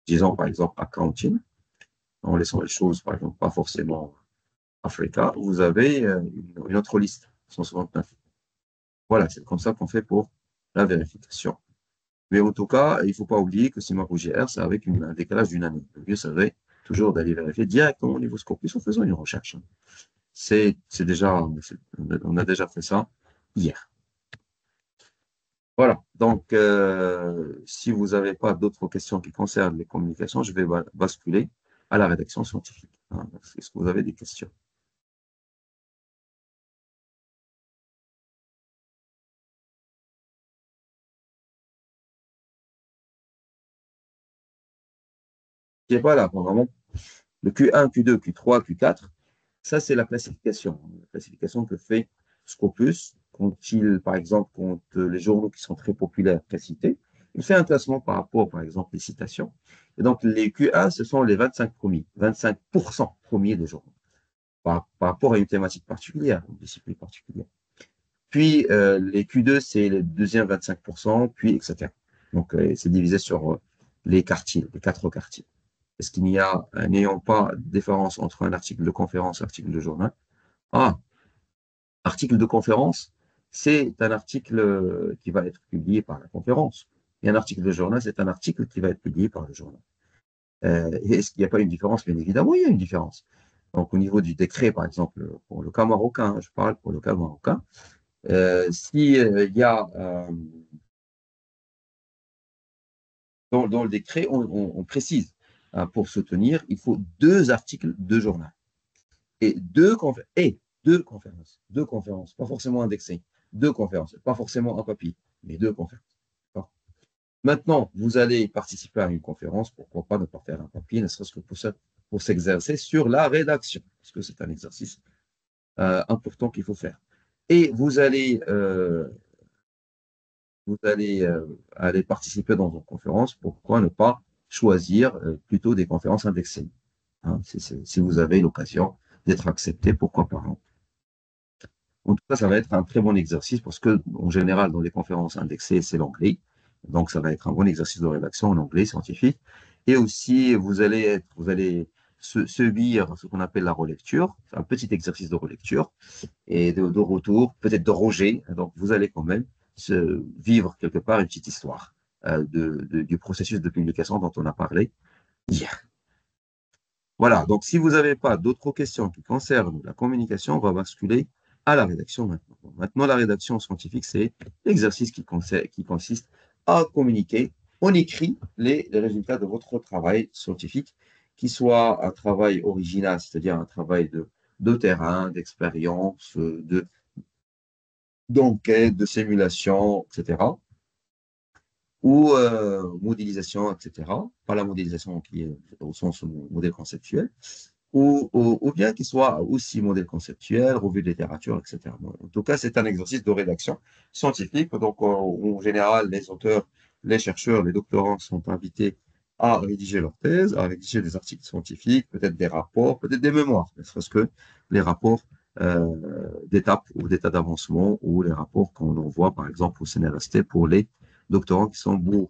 Disons, par exemple, accounting, en laissant les choses, par exemple, pas forcément Africa, vous avez une autre liste, 169. Voilà, c'est comme ça qu'on fait pour la vérification. Mais en tout cas, il ne faut pas oublier que SIMARO-JR, c'est avec un décalage d'une année. Le mieux serait toujours d'aller vérifier directement au niveau Scopus en faisant une recherche. On a déjà fait ça hier. Voilà, donc si vous n'avez pas d'autres questions qui concernent les communications, je vais basculer à la rédaction scientifique. Est-ce que vous avez des questions? Je sais pas là, vraiment, le Q1, Q2, Q3, Q4, ça c'est la classification. La classification que fait Scopus par exemple, quand les journaux qui sont très populaires précités, il fait un classement par rapport, par exemple, les citations. Et donc, les Q1, ce sont les 25 premiers, 25% premiers des journaux, par rapport à une thématique particulière, une discipline particulière. Puis, les Q2, c'est les deuxièmes 25%, puis, etc. Donc, c'est divisé sur les quartiers, les 4 quartiers. Est-ce qu'il n'y a, n'ayant pas de différence entre un article de conférence et un article de journal? Article de conférence, c'est un article qui va être publié par la conférence. Et un article de journal, c'est un article qui va être publié par le journal. Est-ce qu'il n'y a pas une différence? Bien évidemment, il y a une différence. Donc, au niveau du décret, par exemple, pour le cas marocain, je parle pour le cas marocain, si il y a dans le décret, on précise pour se tenir, il faut 2 articles de journal et deux conférences, pas forcément indexées, 2 conférences, pas forcément un papier, mais 2 conférences. Maintenant, vous allez participer à une conférence, pourquoi pas ne pas faire un papier, ne serait-ce que pour ça, pour s'exercer sur la rédaction, parce que c'est un exercice important qu'il faut faire. Et vous allez aller participer dans une conférence, pourquoi ne pas choisir plutôt des conférences indexées, hein, si vous avez l'occasion d'être accepté, pourquoi pas, hein. En tout cas, ça va être un très bon exercice parce que, en général, dans les conférences indexées, c'est l'anglais. Donc, ça va être un bon exercice de rédaction en anglais scientifique. Et aussi, vous allez subir ce qu'on appelle la relecture. C'est un petit exercice de relecture et de retour, peut-être de rejet. Donc, vous allez quand même vivre quelque part une petite histoire du processus de publication dont on a parlé hier. Voilà, donc si vous n'avez pas d'autres questions qui concernent la communication, on va basculer à la rédaction maintenant. Bon, maintenant, la rédaction scientifique, c'est l'exercice qui consiste à communiquer. On écrit les résultats de votre travail scientifique, qui soit un travail original, c'est-à-dire un travail de terrain, d'expérience, d'enquête, de simulation, etc., ou modélisation, etc. Pas la modélisation qui est au sens modèle conceptuel, ou bien qu'il soit aussi modèle conceptuel, revue de littérature, etc. Bon, en tout cas, c'est un exercice de rédaction scientifique. Donc, en général, les auteurs, les chercheurs, les doctorants sont invités à rédiger leur thèse, à rédiger des articles scientifiques, peut-être des rapports, peut-être des mémoires, ne serait-ce que les rapports d'étape ou d'état d'avancement ou les rapports qu'on envoie, par exemple, au CNRST pour les doctorants qui sont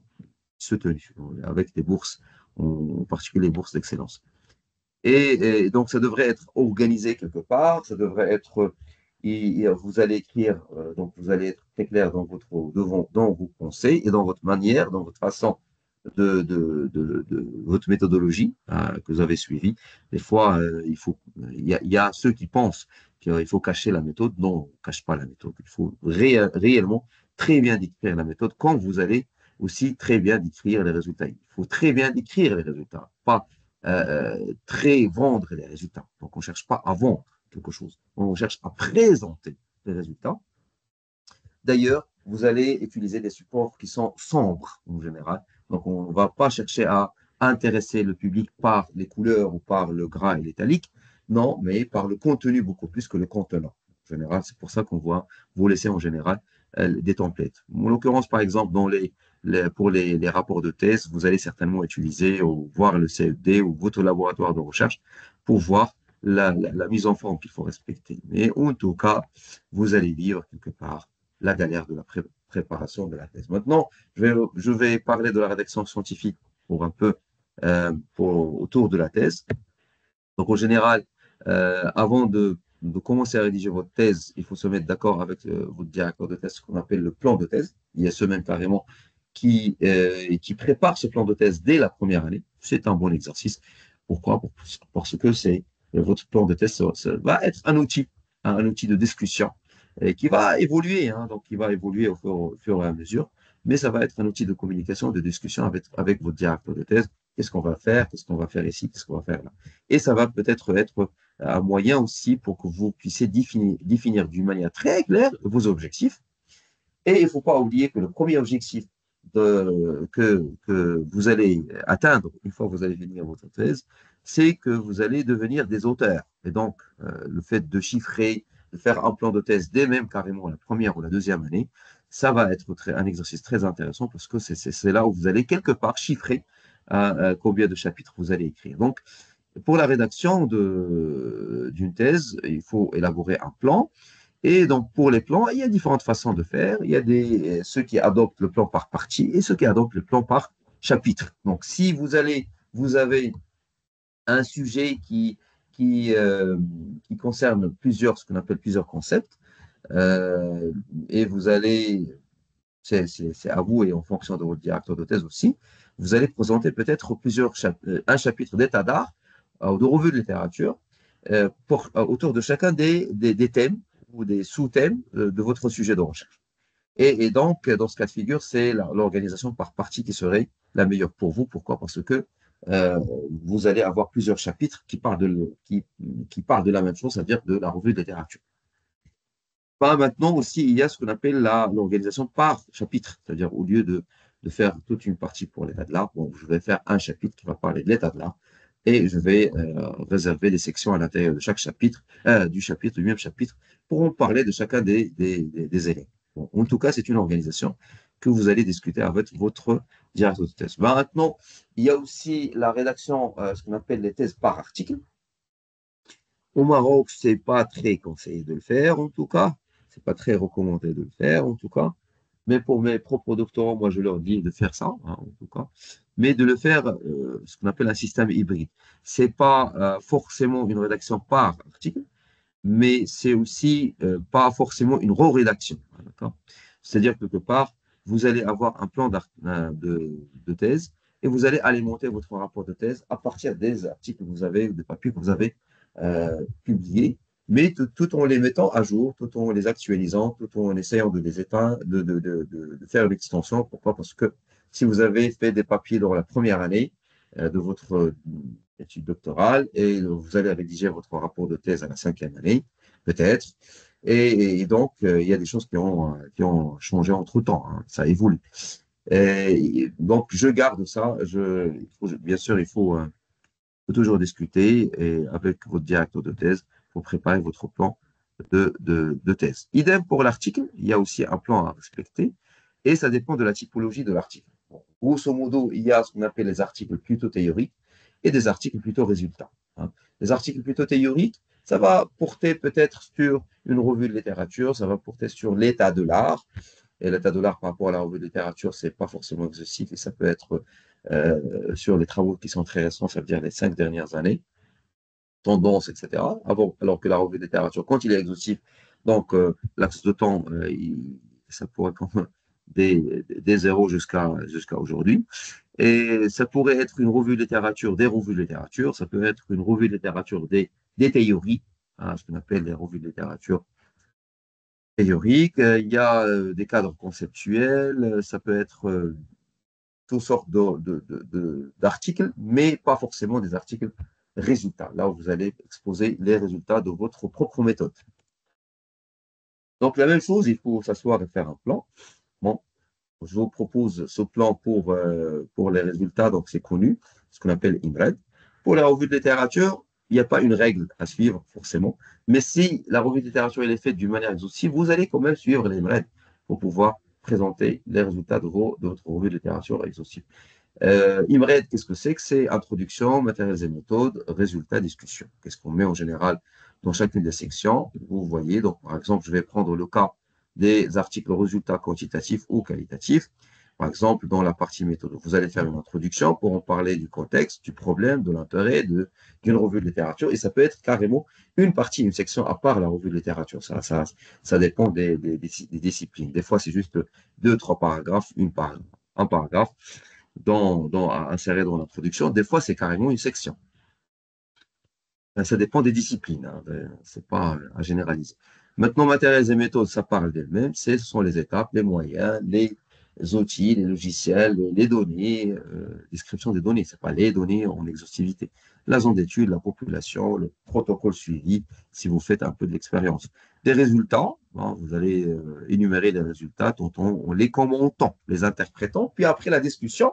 soutenus avec des bourses, en particulier les bourses d'excellence. Et donc, ça devrait être organisé quelque part, ça devrait être, vous allez écrire, donc vous allez être très clair dans vos pensées et dans votre manière, dans votre façon de votre méthodologie que vous avez suivie. Des fois, il y a ceux qui pensent qu'il faut cacher la méthode. Non, on ne cache pas la méthode. Il faut réellement très bien décrire la méthode quand vous allez aussi très bien décrire les résultats. Il faut très bien décrire les résultats, pas très vendre les résultats. Donc, on ne cherche pas à vendre quelque chose. On cherche à présenter les résultats. D'ailleurs, vous allez utiliser des supports qui sont sombres en général. Donc, on ne va pas chercher à intéresser le public par les couleurs ou par le gras et l'étalique. Non, mais par le contenu beaucoup plus que le contenant. En général, c'est pour ça qu'on va vous laisser en général des templates. En l'occurrence, par exemple, pour les rapports de thèse, vous allez certainement utiliser ou voir le CFD ou votre laboratoire de recherche pour voir la mise en forme qu'il faut respecter. Mais en tout cas, vous allez vivre quelque part la galère de la préparation de la thèse. Maintenant, je vais parler de la rédaction scientifique pour un peu autour de la thèse. Donc, en général, avant de commencer à rédiger votre thèse, il faut se mettre d'accord avec votre directeur de thèse, ce qu'on appelle le plan de thèse. Il y a ce même carrément qui prépare ce plan de thèse dès la première année. C'est un bon exercice. Pourquoi? Parce que votre plan de thèse ça va être un outil de discussion et qui va évoluer, hein, donc qui va évoluer au fur et à mesure, mais ça va être un outil de communication, de discussion avec votre directeur de thèse. Qu'est-ce qu'on va faire? Qu'est-ce qu'on va faire ici? Qu'est-ce qu'on va faire là? Et ça va peut-être être un moyen aussi pour que vous puissiez définir d'une manière très claire vos objectifs. Et il ne faut pas oublier que le premier objectif que vous allez atteindre une fois que vous allez finir votre thèse, c'est que vous allez devenir des auteurs. Et donc, le fait de chiffrer, de faire un plan de thèse dès même carrément la première ou la deuxième année, ça va être un exercice très intéressant parce que c'est là où vous allez quelque part chiffrer combien de chapitres vous allez écrire. Donc, pour la rédaction d'une thèse, il faut élaborer un plan. Et donc, pour les plans, il y a différentes façons de faire. Il y a ceux qui adoptent le plan par partie et ceux qui adoptent le plan par chapitre. Donc, si vous avez un sujet qui concerne ce qu'on appelle plusieurs concepts, et vous allez c'est à vous et en fonction de votre directeur de thèse aussi, vous allez présenter peut-être un chapitre d'état d'art ou de revue de littérature autour de chacun des thèmes ou des sous-thèmes de votre sujet de recherche. Et donc, dans ce cas de figure, c'est l'organisation par partie qui serait la meilleure pour vous. Pourquoi? Parce que euh, vous allez avoir plusieurs chapitres qui parlent de la même chose, c'est-à-dire de la revue de littérature. Maintenant aussi, il y a ce qu'on appelle l'organisation par chapitre, c'est-à-dire au lieu de faire toute une partie pour l'état de l'art, bon, je vais faire un chapitre qui va parler de l'état de l'art et je vais réserver des sections à l'intérieur de chaque chapitre, du même chapitre, pour en parler de chacun des élèves. Bon, en tout cas, c'est une organisation que vous allez discuter avec votre directeur de thèse. Maintenant, il y a aussi la rédaction, ce qu'on appelle les thèses par article. Au Maroc, c'est pas très conseillé de le faire, en tout cas. C'est pas très recommandé de le faire, en tout cas. Mais pour mes propres doctorants, moi, je leur dis de faire ça, hein, en tout cas. Mais de le faire, ce qu'on appelle un système hybride. C'est pas forcément une rédaction par article, mais c'est aussi pas forcément une re-rédaction. Hein, d'accord? C'est-à-dire que quelque part, vous allez avoir un plan de thèse et vous allez alimenter votre rapport de thèse à partir des articles que vous avez, des papiers que vous avez publiés, mais tout en les mettant à jour, tout en les actualisant, tout en essayant de les éteindre, de faire une extension. Pourquoi? Parce que si vous avez fait des papiers dans la première année de votre étude doctorale et vous allez rédiger votre rapport de thèse à la cinquième année, peut-être. Et donc, il y a des choses qui ont changé entre-temps, hein, ça évolue. Et donc, je garde ça. Bien sûr, faut toujours discuter avec votre directeur de thèse pour préparer votre plan de thèse. Idem pour l'article, il y a aussi un plan à respecter et ça dépend de la typologie de l'article. Bon, grosso modo, il y a ce qu'on appelle les articles plutôt théoriques et des articles plutôt résultats. Hein. Les articles plutôt théoriques, ça va porter peut-être sur une revue de littérature, ça va porter sur l'état de l'art. Et l'état de l'art par rapport à la revue de littérature, c'est pas forcément exhaustif et ça peut être sur les travaux qui sont très récents, ça veut dire les 5 dernières années, tendances, etc. Alors que la revue de littérature, quand il est exhaustif, donc l'axe de temps, ça pourrait être des zéros jusqu'à aujourd'hui. Et ça pourrait être une revue de littérature, des revues de littérature, ça peut être une revue de littérature des théories, hein, ce qu'on appelle les revues de littérature théoriques. Il y a des cadres conceptuels, ça peut être toutes sortes d'articles, mais pas forcément des articles résultats, là où vous allez exposer les résultats de votre propre méthode. Donc, la même chose, il faut s'asseoir et faire un plan. Bon, je vous propose ce plan pour les résultats, donc c'est connu, ce qu'on appelle IMRED. Pour la revue de littérature, il n'y a pas une règle à suivre, forcément, mais si la revue de littérature elle est faite d'une manière exhaustive, vous allez quand même suivre l'IMRED pour pouvoir présenter les résultats de votre revue de littérature exhaustive. IMRED, qu'est-ce que c'est? C'est introduction, matériels et méthodes, résultats, discussion. Qu'est-ce qu'on met en général dans chacune des sections? Vous voyez, donc par exemple, je vais prendre le cas des articles résultats quantitatifs ou qualitatifs. Par exemple, dans la partie méthode, vous allez faire une introduction pour en parler du contexte, du problème, de l'intérêt d'une revue de littérature. Et ça peut être carrément une partie, une section à part la revue de littérature. Ça dépend des disciplines. Des fois, c'est juste 2, 3 paragraphes, un paragraphe à insérer dans l'introduction. Des fois, c'est carrément une section. Ça dépend des disciplines, hein, c'est pas à généraliser. Maintenant, matériels et méthodes, ça parle d'elles-mêmes, ce sont les étapes, les moyens, les outils, les logiciels, les données, description des données, c'est pas les données en exhaustivité. La zone d'étude, la population, le protocole suivi, si vous faites un peu de l'expérience. Des résultats, hein, vous allez énumérer les résultats en les commentant, les interprétant, puis après la discussion,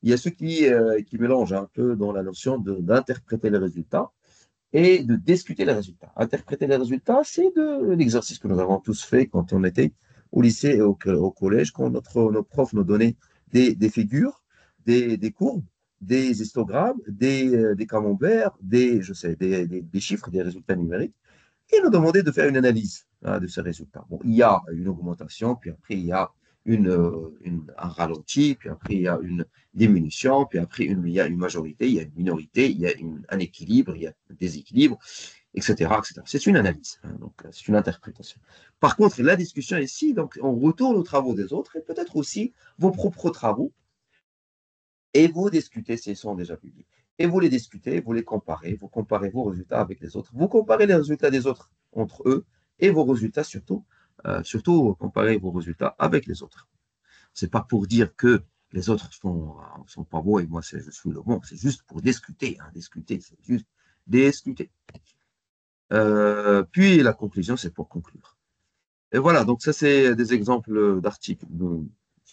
il y a ceux qui mélangent un peu dans la notion d'interpréter les résultats et de discuter les résultats. Interpréter les résultats, c'est l'exercice que nous avons tous fait quand on était au lycée et au collège, quand nos profs nous donnaient des figures, des courbes, des histogrammes, des camemberts, des chiffres, des résultats numériques, et nous demandaient de faire une analyse, hein, de ces résultats. Bon, il y a une augmentation, puis après il y a un ralenti, puis après il y a une diminution, puis après il y a une majorité, il y a une minorité, il y a un équilibre, il y a un déséquilibre. etc., etc. C'est une analyse, hein, donc c'est une interprétation. Par contre, la discussion ici, donc on retourne aux travaux des autres et peut-être aussi vos propres travaux et vous discutez s'ils sont déjà publiés. Et vous les discutez, vous comparez vos résultats avec les autres, vous comparez les résultats des autres entre eux et vos résultats surtout, surtout comparez vos résultats avec les autres. C'est pas pour dire que les autres sont pas beaux et moi je suis le bon, c'est juste pour discuter, hein, discuter, c'est juste discuter. Puis la conclusion, c'est pour conclure. Et voilà, donc ça c'est des exemples d'articles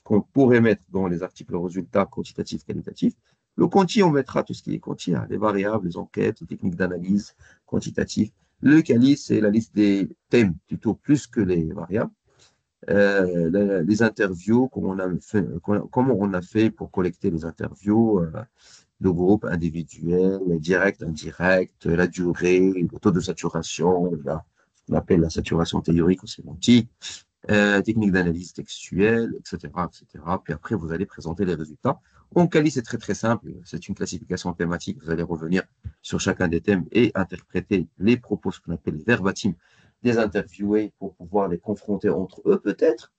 qu'on pourrait mettre dans les articles résultats quantitatifs, qualitatifs. Le quanti, on mettra tout ce qui est quanti, hein, les variables, les enquêtes, les techniques d'analyse quantitative. Le quali, c'est la liste des thèmes plutôt plus que les variables. Les interviews, comment on a fait pour collecter les interviews de groupe individuel, direct, indirect, la durée, le taux de saturation, ce qu'on appelle la saturation théorique ou sémantique, technique d'analyse textuelle, etc., etc. Puis après, vous allez présenter les résultats. En Cali, c'est très, très simple. C'est une classification thématique. Vous allez revenir sur chacun des thèmes et interpréter les propos, ce qu'on appelle les verbatim des interviewés pour pouvoir les confronter entre eux, peut-être,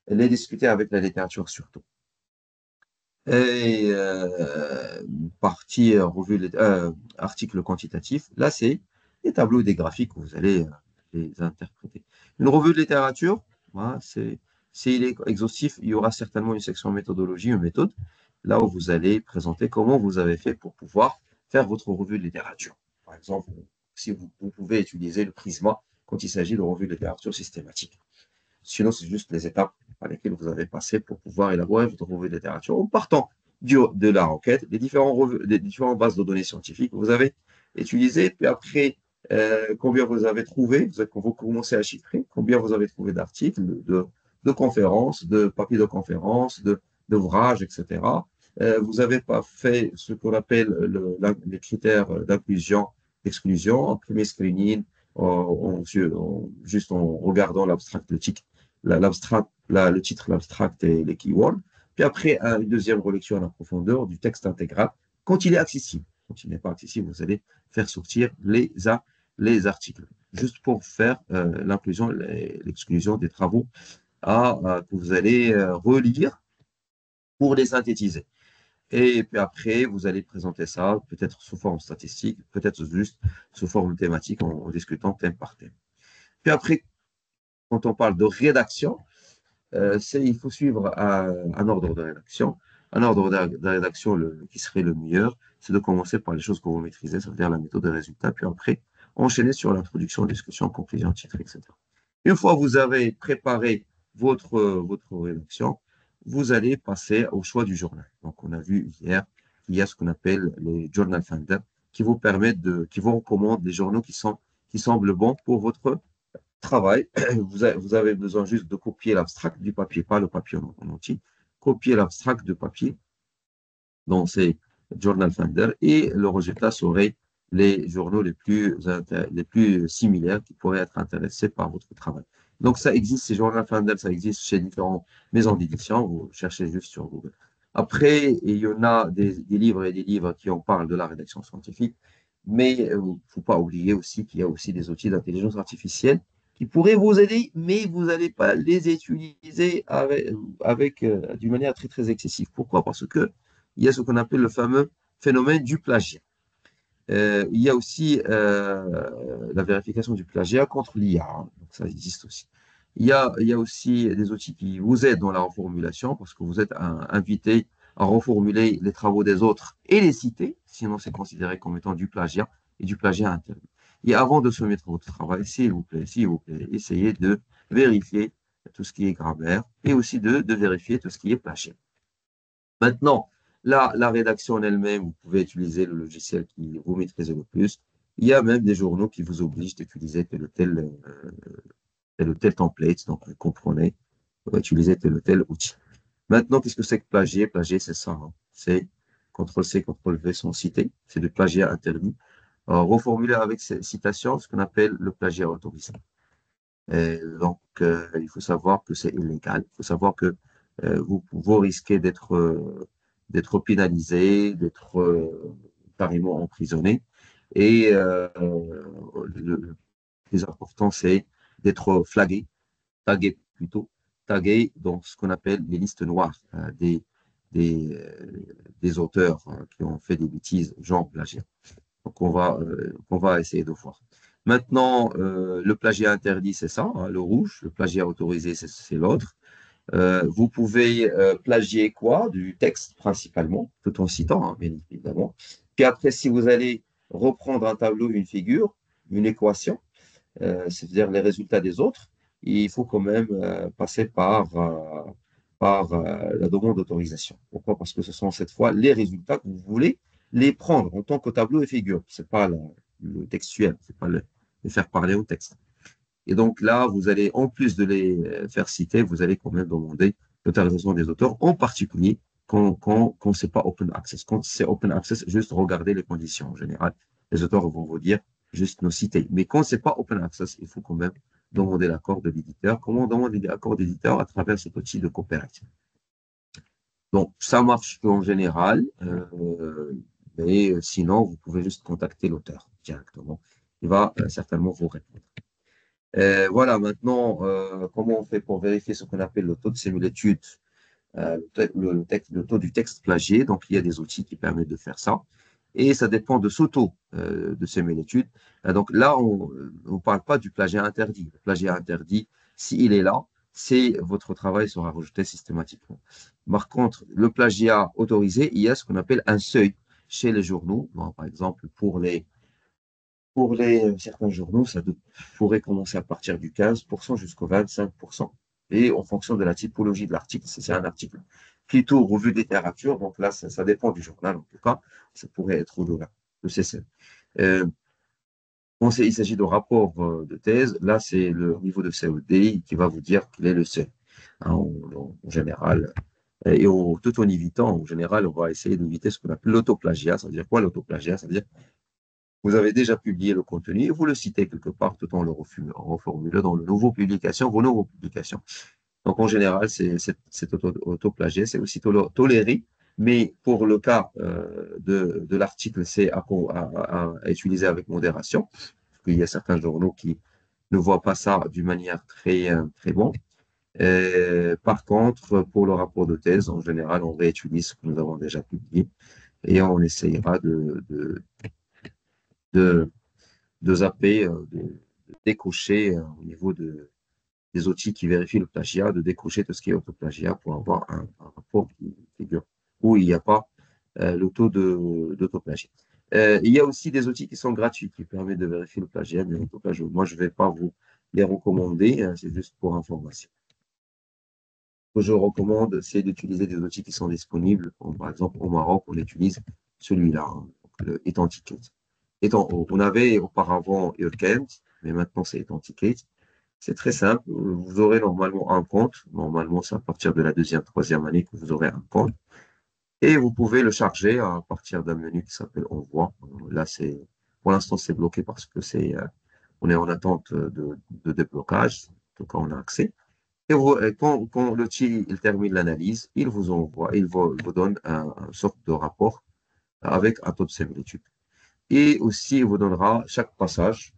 et les discuter avec la littérature surtout. Et partie revue, article quantitatif, là, c'est des tableaux et des graphiques où vous allez les interpréter. Une revue de littérature, voilà, s'il est exhaustif, il y aura certainement une section méthodologie, une méthode, là où vous allez présenter comment vous avez fait pour pouvoir faire votre revue de littérature. Par exemple, si vous pouvez utiliser le Prisma quand il s'agit de revue de littérature systématique. Sinon, c'est juste les étapes par lesquelles vous avez passé pour pouvoir élaborer votre revue de littérature. En partant de la requête, des différentes bases de données scientifiques que vous avez utilisées, puis après, combien vous avez trouvé, vous commencez à chiffrer, combien vous avez trouvé d'articles, de conférences, de papiers de conférences, d'ouvrages, etc. Vous n'avez pas fait ce qu'on appelle les critères d'inclusion, d'exclusion, un premier screening, juste en regardant l'abstract, le titre, l'abstract et les keywords. Puis après, une deuxième relecture en profondeur du texte intégral quand il est accessible. Quand il n'est pas accessible, vous allez faire sortir les articles, juste pour faire l'inclusion, l'exclusion des travaux que vous allez relire pour les synthétiser. Et puis après, vous allez présenter ça, peut-être sous forme statistique, peut-être juste sous forme thématique, en discutant thème par thème. Puis après, quand on parle de rédaction, il faut suivre un ordre de rédaction. Un ordre de rédaction qui serait le meilleur, c'est de commencer par les choses que vous maîtrisez, c'est-à-dire la méthode de résultat, puis après, enchaîner sur l'introduction, discussion, conclusion, titre, etc. Une fois que vous avez préparé votre rédaction, vous allez passer au choix du journal. Donc, on a vu hier qu'il y a ce qu'on appelle les Journal Finder qui vous permettent qui vous recommandent des journaux qui semblent bons pour votre travail. Vous avez besoin juste de copier l'abstract du papier, pas le papier en entier. Copier l'abstract de papier dans ces Journal Finder et le résultat serait les journaux les plus similaires qui pourraient être intéressés par votre travail. Donc, ça existe, ces Journal Finder, ça existe chez différentes maisons d'édition. Vous cherchez juste sur Google. Après, il y en a des livres et des livres qui en parlent de la rédaction scientifique, mais il ne faut pas oublier aussi qu'il y a aussi des outils d'intelligence artificielle qui pourraient vous aider, mais vous n'allez pas les utiliser d'une manière très, très excessive. Pourquoi? Parce que il y a ce qu'on appelle le fameux phénomène du plagiat. Il y a aussi la vérification du plagiat contre l'IA, hein, donc ça existe aussi. Il y a aussi des outils qui vous aident dans la reformulation parce que vous êtes invité à reformuler les travaux des autres et les citer, sinon c'est considéré comme étant du plagiat et du plagiat interne. Et avant de soumettre votre travail, s'il vous plaît, essayez de vérifier tout ce qui est grammaire et aussi de vérifier tout ce qui est plagiat. Maintenant, la rédaction en elle-même, vous pouvez utiliser le logiciel qui vous maîtrisez le plus. Il y a même des journaux qui vous obligent d'utiliser tel ou tel template. Donc, vous comprenez, vous pouvez utiliser tel ou tel outil. Maintenant, qu'est-ce que c'est que plagier? Plagier, c'est ça, hein. C'est CTRL-C, CTRL-V sans citer. C'est du plagiat interdit. Reformuler avec ces citations, ce qu'on appelle le plagiat autorisé. Donc, il faut savoir que c'est illégal. Il faut savoir que vous risquez d'être pénalisé, d'être carrément emprisonné. Et le plus important, c'est d'être flagué, tagué plutôt, tagué dans ce qu'on appelle les listes noires des, euh, des auteurs qui ont fait des bêtises, genre plagiat. Donc, on va essayer de voir. Maintenant, le plagiat interdit, c'est ça, hein, le rouge. Le plagiat autorisé, c'est l'autre. Vous pouvez plagier quoi? Du texte principalement, tout en citant, hein, bien évidemment. Puis après, si vous allez reprendre un tableau, une figure, une équation, c'est-à-dire les résultats des autres, il faut quand même passer par la demande d'autorisation. Pourquoi? Parce que ce sont cette fois les résultats que vous voulez les prendre en tant que tableau et figure. C'est pas le textuel, c'est pas le faire parler au texte. Et donc là, vous allez, en plus de les faire citer, vous allez quand même demander l'autorisation des auteurs, en particulier quand c'est pas open access. Quand c'est open access, juste regardez les conditions en général. Les auteurs vont vous dire juste nous citer. Mais quand c'est pas open access, il faut quand même demander l'accord de l'éditeur. Comment on demande l'accord d'éditeur? À travers cet outil de copyright. Donc, ça marche en général, mais sinon, vous pouvez juste contacter l'auteur directement. Il va certainement vous répondre. Voilà, maintenant, comment on fait pour vérifier ce qu'on appelle le taux de similitude, le taux du texte plagié. Donc, il y a des outils qui permettent de faire ça. Et ça dépend de ce taux de similitude. Donc là, on ne parle pas du plagiat interdit. Le plagiat interdit, s'il est là, c'est votre travail sera rejeté systématiquement. Par contre, le plagiat autorisé, il y a ce qu'on appelle un seuil chez les journaux. Bon, par exemple, pour les certains journaux, pourrait commencer à partir du 15% jusqu'au 25%. Et en fonction de la typologie de l'article, c'est un article plutôt revue de littérature, donc là, ça dépend du journal en tout cas, ça pourrait être au-delà de ces. Quand il s'agit de rapport de thèse, là, c'est le niveau de COD qui va vous dire quel est le seuil. Hein, en général, et tout en évitant, en général, on va essayer d'éviter ce qu'on appelle l'autoplagiat. Ça veut dire quoi l'autoplagiat? Ça veut dire vous avez déjà publié le contenu et vous le citez quelque part tout en le reformulant dans vos nouvelles publications. Donc, en général, c'est autoplagié, c'est aussi toléré, mais pour le cas de l'article, c'est à utiliser avec modération, parce qu'il y a certains journaux qui ne voient pas ça d'une manière très bonne. Par contre, pour le rapport de thèse, en général, on réutilise ce que nous avons déjà publié et on essayera de de zapper, de décocher au niveau des outils qui vérifient le plagiat, de décocher tout ce qui est autoplagiat pour avoir un rapport qui figure où il n'y a pas le taux d'autoplagiat. Il y a aussi des outils qui sont gratuits qui permettent de vérifier le plagiat, mais en tout cas, moi, je ne vais pas vous les recommander, hein, c'est juste pour information. Ce que je recommande, c'est d'utiliser des outils qui sont disponibles. Par exemple, au Maroc, on utilise celui-là, hein, le Authenticates. On avait auparavant Urkent, mais maintenant c'est Authenticate. C'est très simple. Vous aurez normalement un compte. Normalement, c'est à partir de la deuxième, troisième année que vous aurez un compte. Et vous pouvez le charger à partir d'un menu qui s'appelle Envoi. Là, pour l'instant, c'est bloqué parce que on est en attente de déblocage. En tout cas, on a accès. Et quand l'outil il termine l'analyse, il vous envoie, il vous donne une sorte de rapport avec un taux de similitude. Et aussi, il vous donnera chaque passage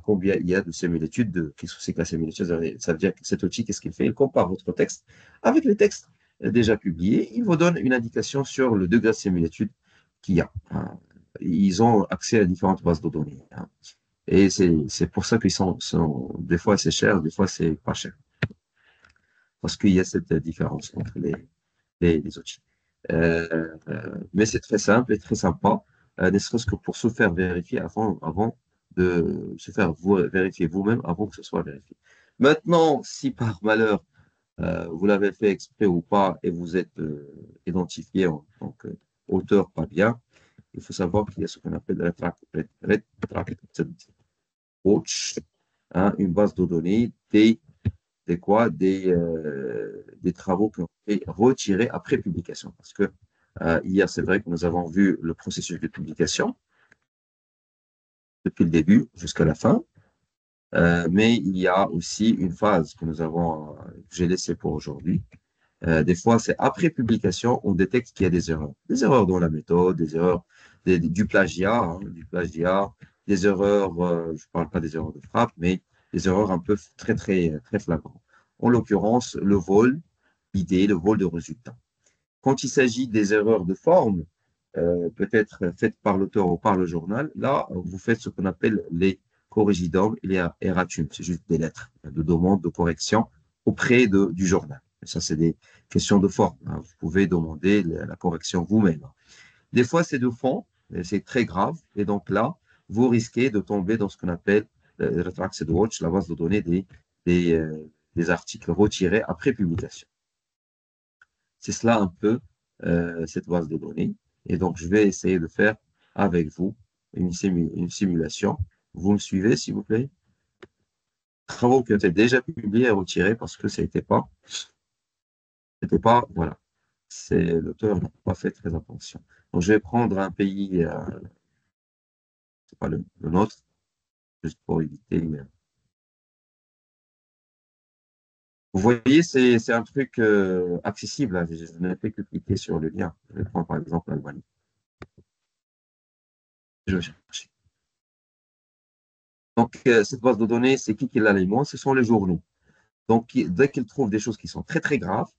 combien il y a de similitudes. Qu'est-ce que c'est que la similitude? Ça veut dire que cet outil, qu'est-ce qu'il fait? Il compare votre texte avec les textes déjà publiés. Il vous donne une indication sur le degré de similitude qu'il y a. Hein. Ils ont accès à différentes bases de données. Hein. Et c'est pour ça qu'ils sont des fois c'est cher, des fois c'est pas cher. Parce qu'il y a cette différence entre les outils. Mais c'est très simple et très sympa, ne serait-ce que pour se faire vérifier avant de se faire vérifier vous-même avant que ce soit vérifié. Maintenant, si par malheur, vous l'avez fait exprès ou pas et vous êtes identifié en tant qu'auteur pas bien, il faut savoir qu'il y a ce qu'on appelle Retracted Watch, hein, une base de données des quoi? Des travaux qui ont été retirés après publication. Parce que hier, c'est vrai que nous avons vu le processus de publication depuis le début jusqu'à la fin. Mais il y a aussi une phase que j'ai laissée pour aujourd'hui. Des fois, c'est après publication, on détecte qu'il y a des erreurs. Des erreurs dans la méthode, des erreurs du plagiat, hein, des erreurs, je ne parle pas des erreurs de frappe, mais des erreurs un peu très, très, très flagrantes. En l'occurrence, le vol d'idées, le vol de résultats. Quand il s'agit des erreurs de forme, peut-être faites par l'auteur ou par le journal, là, vous faites ce qu'on appelle les corrigidum et les erratum. C'est juste des lettres de demande de correction auprès du journal. Et ça, c'est des questions de forme, hein. Vous pouvez demander la correction vous-même. Des fois, c'est de fond, et c'est très grave. Et donc là, vous risquez de tomber dans ce qu'on appelle Retracted Watch, la base de données des articles retirés après publication. C'est cela un peu, cette base de données. Et donc, je vais essayer de faire avec vous une simulation. Vous me suivez, s'il vous plaît? Travaux qui ont été déjà publiés et retirés parce que c'était pas, voilà. L'auteur n'a pas fait très attention. Donc, je vais prendre un pays, c'est pas le nôtre, juste pour éviter. Vous voyez, c'est un truc accessible, hein. Je n'ai fait que cliquer sur le lien. Je vais prendre par exemple l'Albanie. Je vais chercher. Donc, cette base de données, c'est qui l'alimente? Ce sont les journaux. Donc, dès qu'ils trouvent des choses qui sont très, très graves,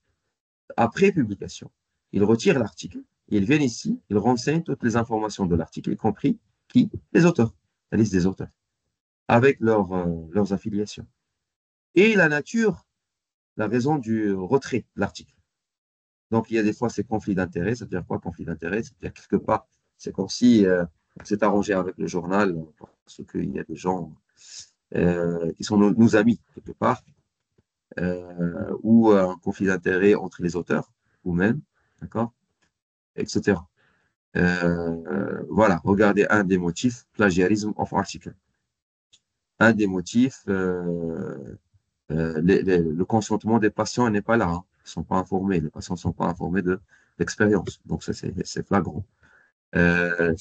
après publication, ils retirent l'article, ils viennent ici, ils renseignent toutes les informations de l'article, y compris qui? Les auteurs, la liste des auteurs, avec leurs affiliations. Et la nature, la raison du retrait de l'article. Donc, il y a des fois ces conflits d'intérêts. Ça veut dire quoi, conflit d'intérêts? C'est-à-dire quelque part, c'est comme si on s'est arrangé avec le journal, parce qu'il y a des gens qui sont nos amis, quelque part, ou un conflit d'intérêts entre les auteurs, ou même, d'accord, etc. Voilà, regardez un des motifs, plagiarisme of article. Un des motifs, le consentement des patients n'est pas là, hein. Ils ne sont pas informés, les patients ne sont pas informés de l'expérience. Donc, ça, c'est flagrant. Ça veut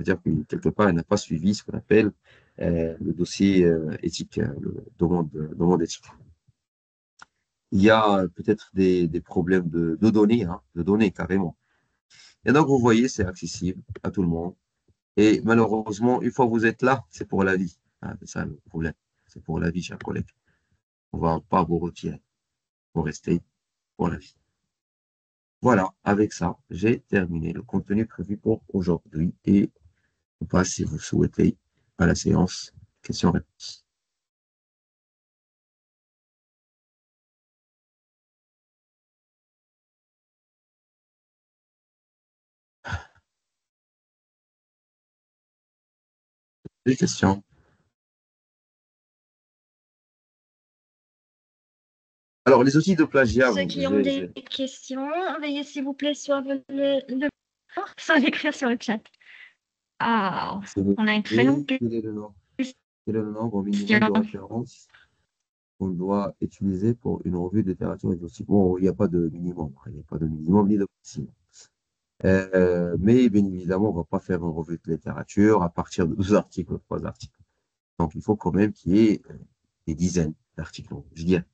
dire que quelque part, elle n'a pas suivi ce qu'on appelle le dossier éthique, le demande éthique. Il y a peut-être des problèmes de données, hein, de données carrément. Et donc, vous voyez, c'est accessible à tout le monde. Et malheureusement, une fois que vous êtes là, c'est pour la vie, hein, c'est ça le problème. C'est pour la vie, chers collègues. On ne va pas vous retirer. Vous restez pour la vie. Voilà, avec ça, j'ai terminé le contenu prévu pour aujourd'hui et on passe, si vous souhaitez, à la séance questions-réponses. Des questions? Alors, les outils de plagiat, Ceux qui ont des questions, veuillez s'il vous plaît sur sans l'écrire sur le chat. Ah, on a une très longue quel est le nombre, question. quel est le nombre minimum de références qu'on doit utiliser pour une revue de littérature exhaustive? Bon, il n'y a pas de minimum, hein. Il n'y a pas de minimum ni de maximum. Mais bien évidemment, on ne va pas faire une revue de littérature à partir de 2 articles, 3 articles. Donc, il faut quand même qu'il y ait des dizaines d'articles, je dirais.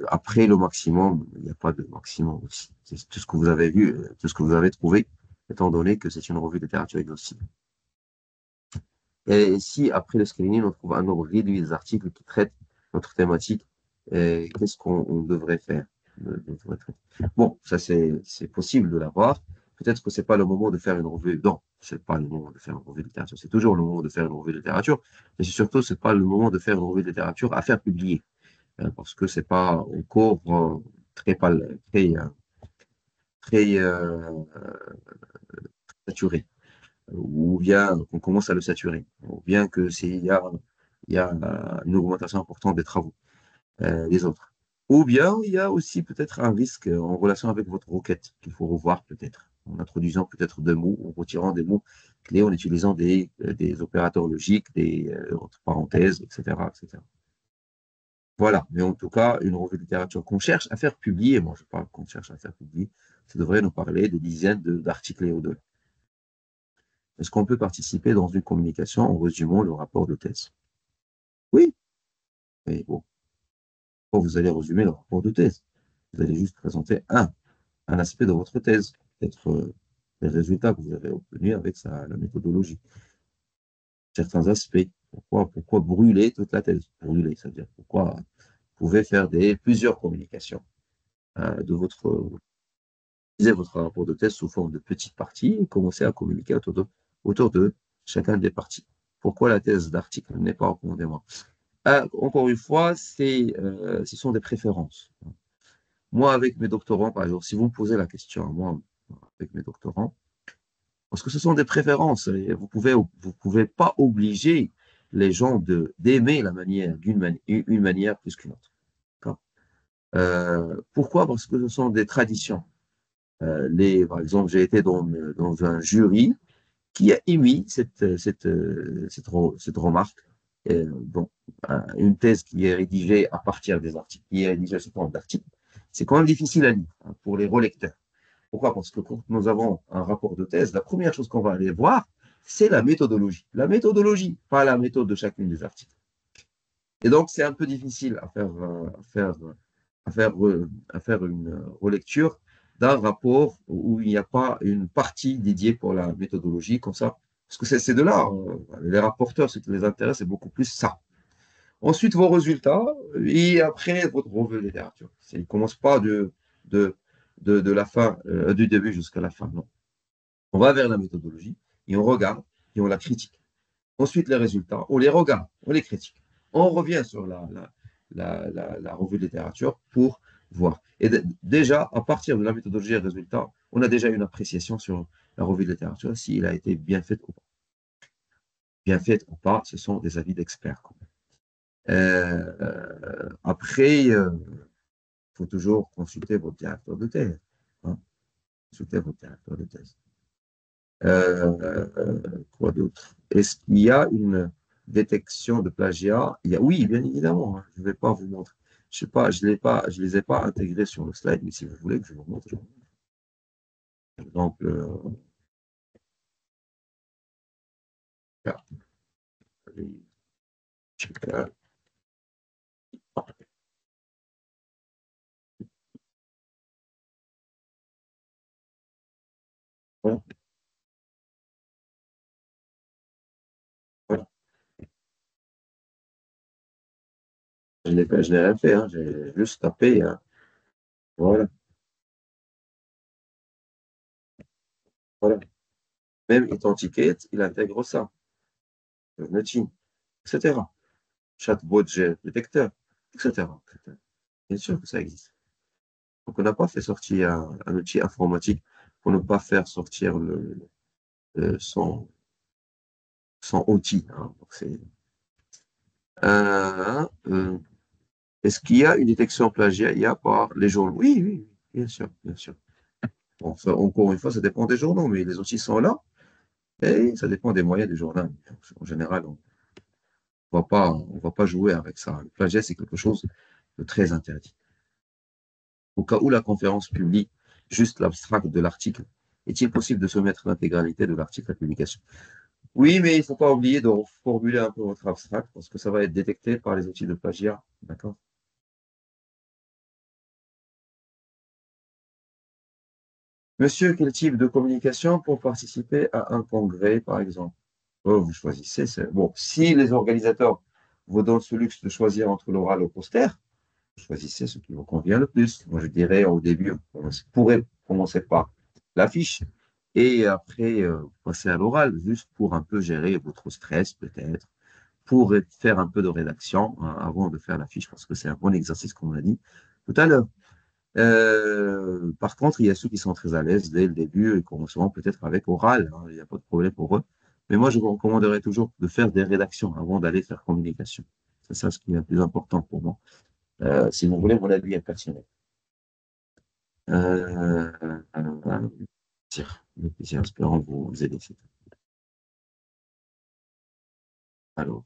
Après, le maximum, il n'y a pas de maximum aussi. C'est tout ce que vous avez vu, tout ce que vous avez trouvé, étant donné que c'est une revue de littérature exhaustive. Et si, après le screening, on trouve un nombre réduit des articles qui traitent notre thématique, qu'est-ce qu'on devrait faire? Bon, ça, c'est possible de l'avoir. Peut-être que c'est pas le moment de faire une revue. Non, c'est pas le moment de faire une revue de littérature. C'est toujours le moment de faire une revue de littérature. Mais surtout, c'est pas le moment de faire une revue de littérature à faire publier. Parce que c'est pas encore très, très, très saturé, ou bien qu'on commence à le saturer, ou bien que il y a une augmentation importante des travaux des autres. Ou bien il y a aussi peut-être un risque en relation avec votre requête qu'il faut revoir peut-être, en introduisant peut-être des mots, en retirant des mots clés, en utilisant des opérateurs logiques, des entre parenthèses, etc., etc. Voilà, mais en tout cas, une revue de littérature qu'on cherche à faire publier, moi je parle qu'on cherche à faire publier, ça devrait nous parler des dizaines d'articles et au-delà. Est-ce qu'on peut participer dans une communication en résumant le rapport de thèse? Oui, mais bon, vous allez résumer le rapport de thèse. Vous allez juste présenter un aspect de votre thèse, peut-être les résultats que vous avez obtenus avec la méthodologie. Certains aspects. Pourquoi brûler toute la thèse? Brûler, c'est-à-dire pourquoi vous pouvez faire plusieurs communications de votre rapport de thèse sous forme de petites parties et commencer à communiquer autour de chacun des parties. Pourquoi la thèse d'article n'est pas recommandée, moi? Encore une fois, ce sont des préférences. Moi, avec mes doctorants, par exemple, si vous me posez la question à moi, avec mes doctorants, parce que ce sont des préférences, et vous pouvez pas obliger les gens d'aimer la manière une manière plus qu'une autre. Pourquoi? Parce que ce sont des traditions. Par exemple, j'ai été dans un jury qui a émis cette remarque. Bon, une thèse qui est rédigée à partir des articles, qui est rédigée sous forme d'articles, c'est quand même difficile à lire pour les relecteurs. Pourquoi? Parce que quand nous avons un rapport de thèse, la première chose qu'on va aller voir, c'est la méthodologie. La méthodologie, pas la méthode de chacune des articles. Et donc, c'est un peu difficile à faire une relecture d'un rapport où il n'y a pas une partie dédiée pour la méthodologie, comme ça. Parce que c'est de là, les rapporteurs, ce qui les intéresse, c'est beaucoup plus ça. Ensuite, vos résultats, et après, votre revue de littérature. Il ne commence pas de la fin, du début jusqu'à la fin, non. On va vers la méthodologie, et on regarde, et on la critique. Ensuite, les résultats, on les regarde, on les critique. On revient sur la revue de littérature pour voir. Et déjà, à partir de la méthodologie et des résultats, on a déjà une appréciation sur la revue de littérature, s'il a été bien fait ou pas. Bien fait ou pas, ce sont des avis d'experts. Après, il faut toujours consulter votre directeur de thèse. Hein. Consulter votre directeur de thèse. Quoi d'autre? Est-ce qu'il y a une détection de plagiat? Oui, bien évidemment. Hein. Je ne vais pas vous montrer. Je sais pas, je les ai pas intégrés sur le slide, mais si vous voulez que je vous montre, je vous montre. Par exemple, voilà, voilà. Je n'ai rien fait, hein. J'ai juste tapé. Hein. Voilà, voilà. Même Authentiquet, il intègre ça. Notching, etc. Chatbot détecteur, etc. Bien sûr que ça existe. Donc, on n'a pas fait sortir un outil informatique pour ne pas faire sortir son outil. Hein. Euh, Est-ce qu'il y a une détection plagiat par les journaux? Oui, oui, bien sûr, bien sûr. Bon, encore une fois, ça dépend des journaux, mais les outils sont là et ça dépend des moyens du journal. En général, on va pas jouer avec ça. Le plagiat, c'est quelque chose de très interdit. Au cas où la conférence publie juste l'abstract de l'article, est-il possible de soumettre l'intégralité de l'article à publication? Oui, mais il ne faut pas oublier de formuler un peu votre abstract parce que ça va être détecté par les outils de plagiat. D'accord? Monsieur, quel type de communication pour participer à un congrès, par exemple? Oh, vous choisissez. Bon, si les organisateurs vous donnent ce luxe de choisir entre l'oral et le poster, choisissez ce qui vous convient le plus. Moi, je dirais au début, on pourrait commencer par l'affiche et après passer à l'oral, juste pour un peu gérer votre stress, peut-être, pour faire un peu de rédaction hein, avant de faire l'affiche, parce que c'est un bon exercice, comme on l'a dit tout à l'heure. Par contre, il y a ceux qui sont très à l'aise dès le début et commenceront peut-être avec oral, hein, il n'y a pas de problème pour eux. Mais moi, je vous recommanderais toujours de faire des rédactions avant d'aller faire communication. C'est ça ce qui est le plus important pour moi. Si vous voulez mon avis personnel. Euh, le plaisir, espérant vous aider. Alors,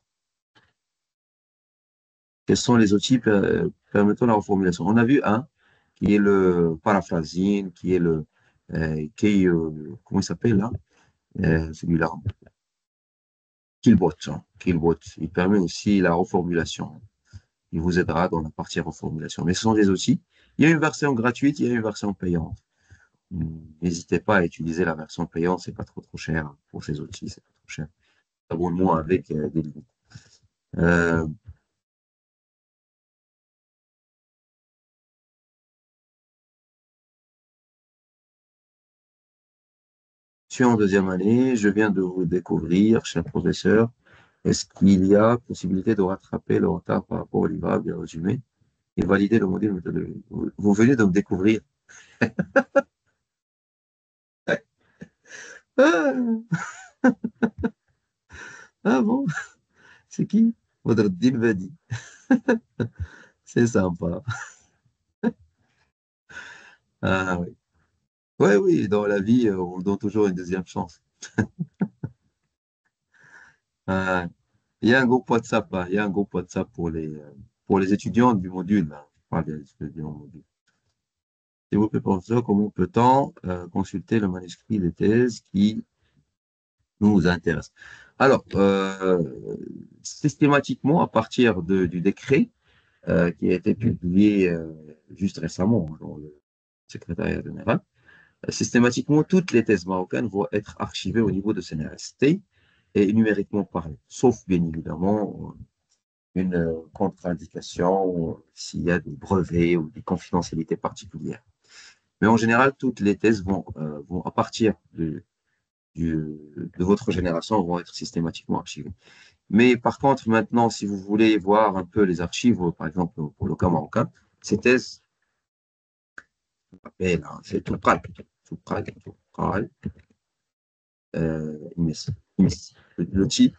quels sont les outils permettant la reformulation? On a vu un qui est le paraphrasing, comment il s'appelle là? Celui-là, Killbot. Hein. Killbot. Il permet aussi la reformulation. Il vous aidera dans la partie reformulation. Mais ce sont des outils. Il y a une version gratuite, il y a une version payante. n'hésitez pas à utiliser la version payante, c'est pas trop cher pour ces outils, c'est pas trop cher. Abonnement avec des limites. Je suis en deuxième année, je viens de vous découvrir, cher professeur. Est-ce qu'il y a possibilité de rattraper le retard par rapport au livrable et au résumé et valider le module méthodologique? Vous venez de me découvrir. Ah, ah bon? C'est qui? Badreddin Badi. C'est sympa. Ah oui. Ouais, oui, dans la vie, on donne toujours une deuxième chance. Ah, il y a un groupe WhatsApp, là. Il y a un groupe WhatsApp pour les étudiants du module, là. Je parle des étudiants du module. S'il vous plaît, professeur, comment peut-on consulter le manuscrit des thèses qui nous intéressent? Alors, systématiquement, à partir du décret qui a été publié juste récemment dans le secrétariat général, systématiquement, toutes les thèses marocaines vont être archivées au niveau de CNRST et numériquement parlées, sauf bien évidemment une contre-indication s'il y a des brevets ou des confidentialités particulières. Mais en général, toutes les thèses vont à partir de votre génération, vont être systématiquement archivées. Mais par contre, maintenant, si vous voulez voir un peu les archives, par exemple pour le cas marocain, ces thèses, c'est tout près, tout près, tout près. Le type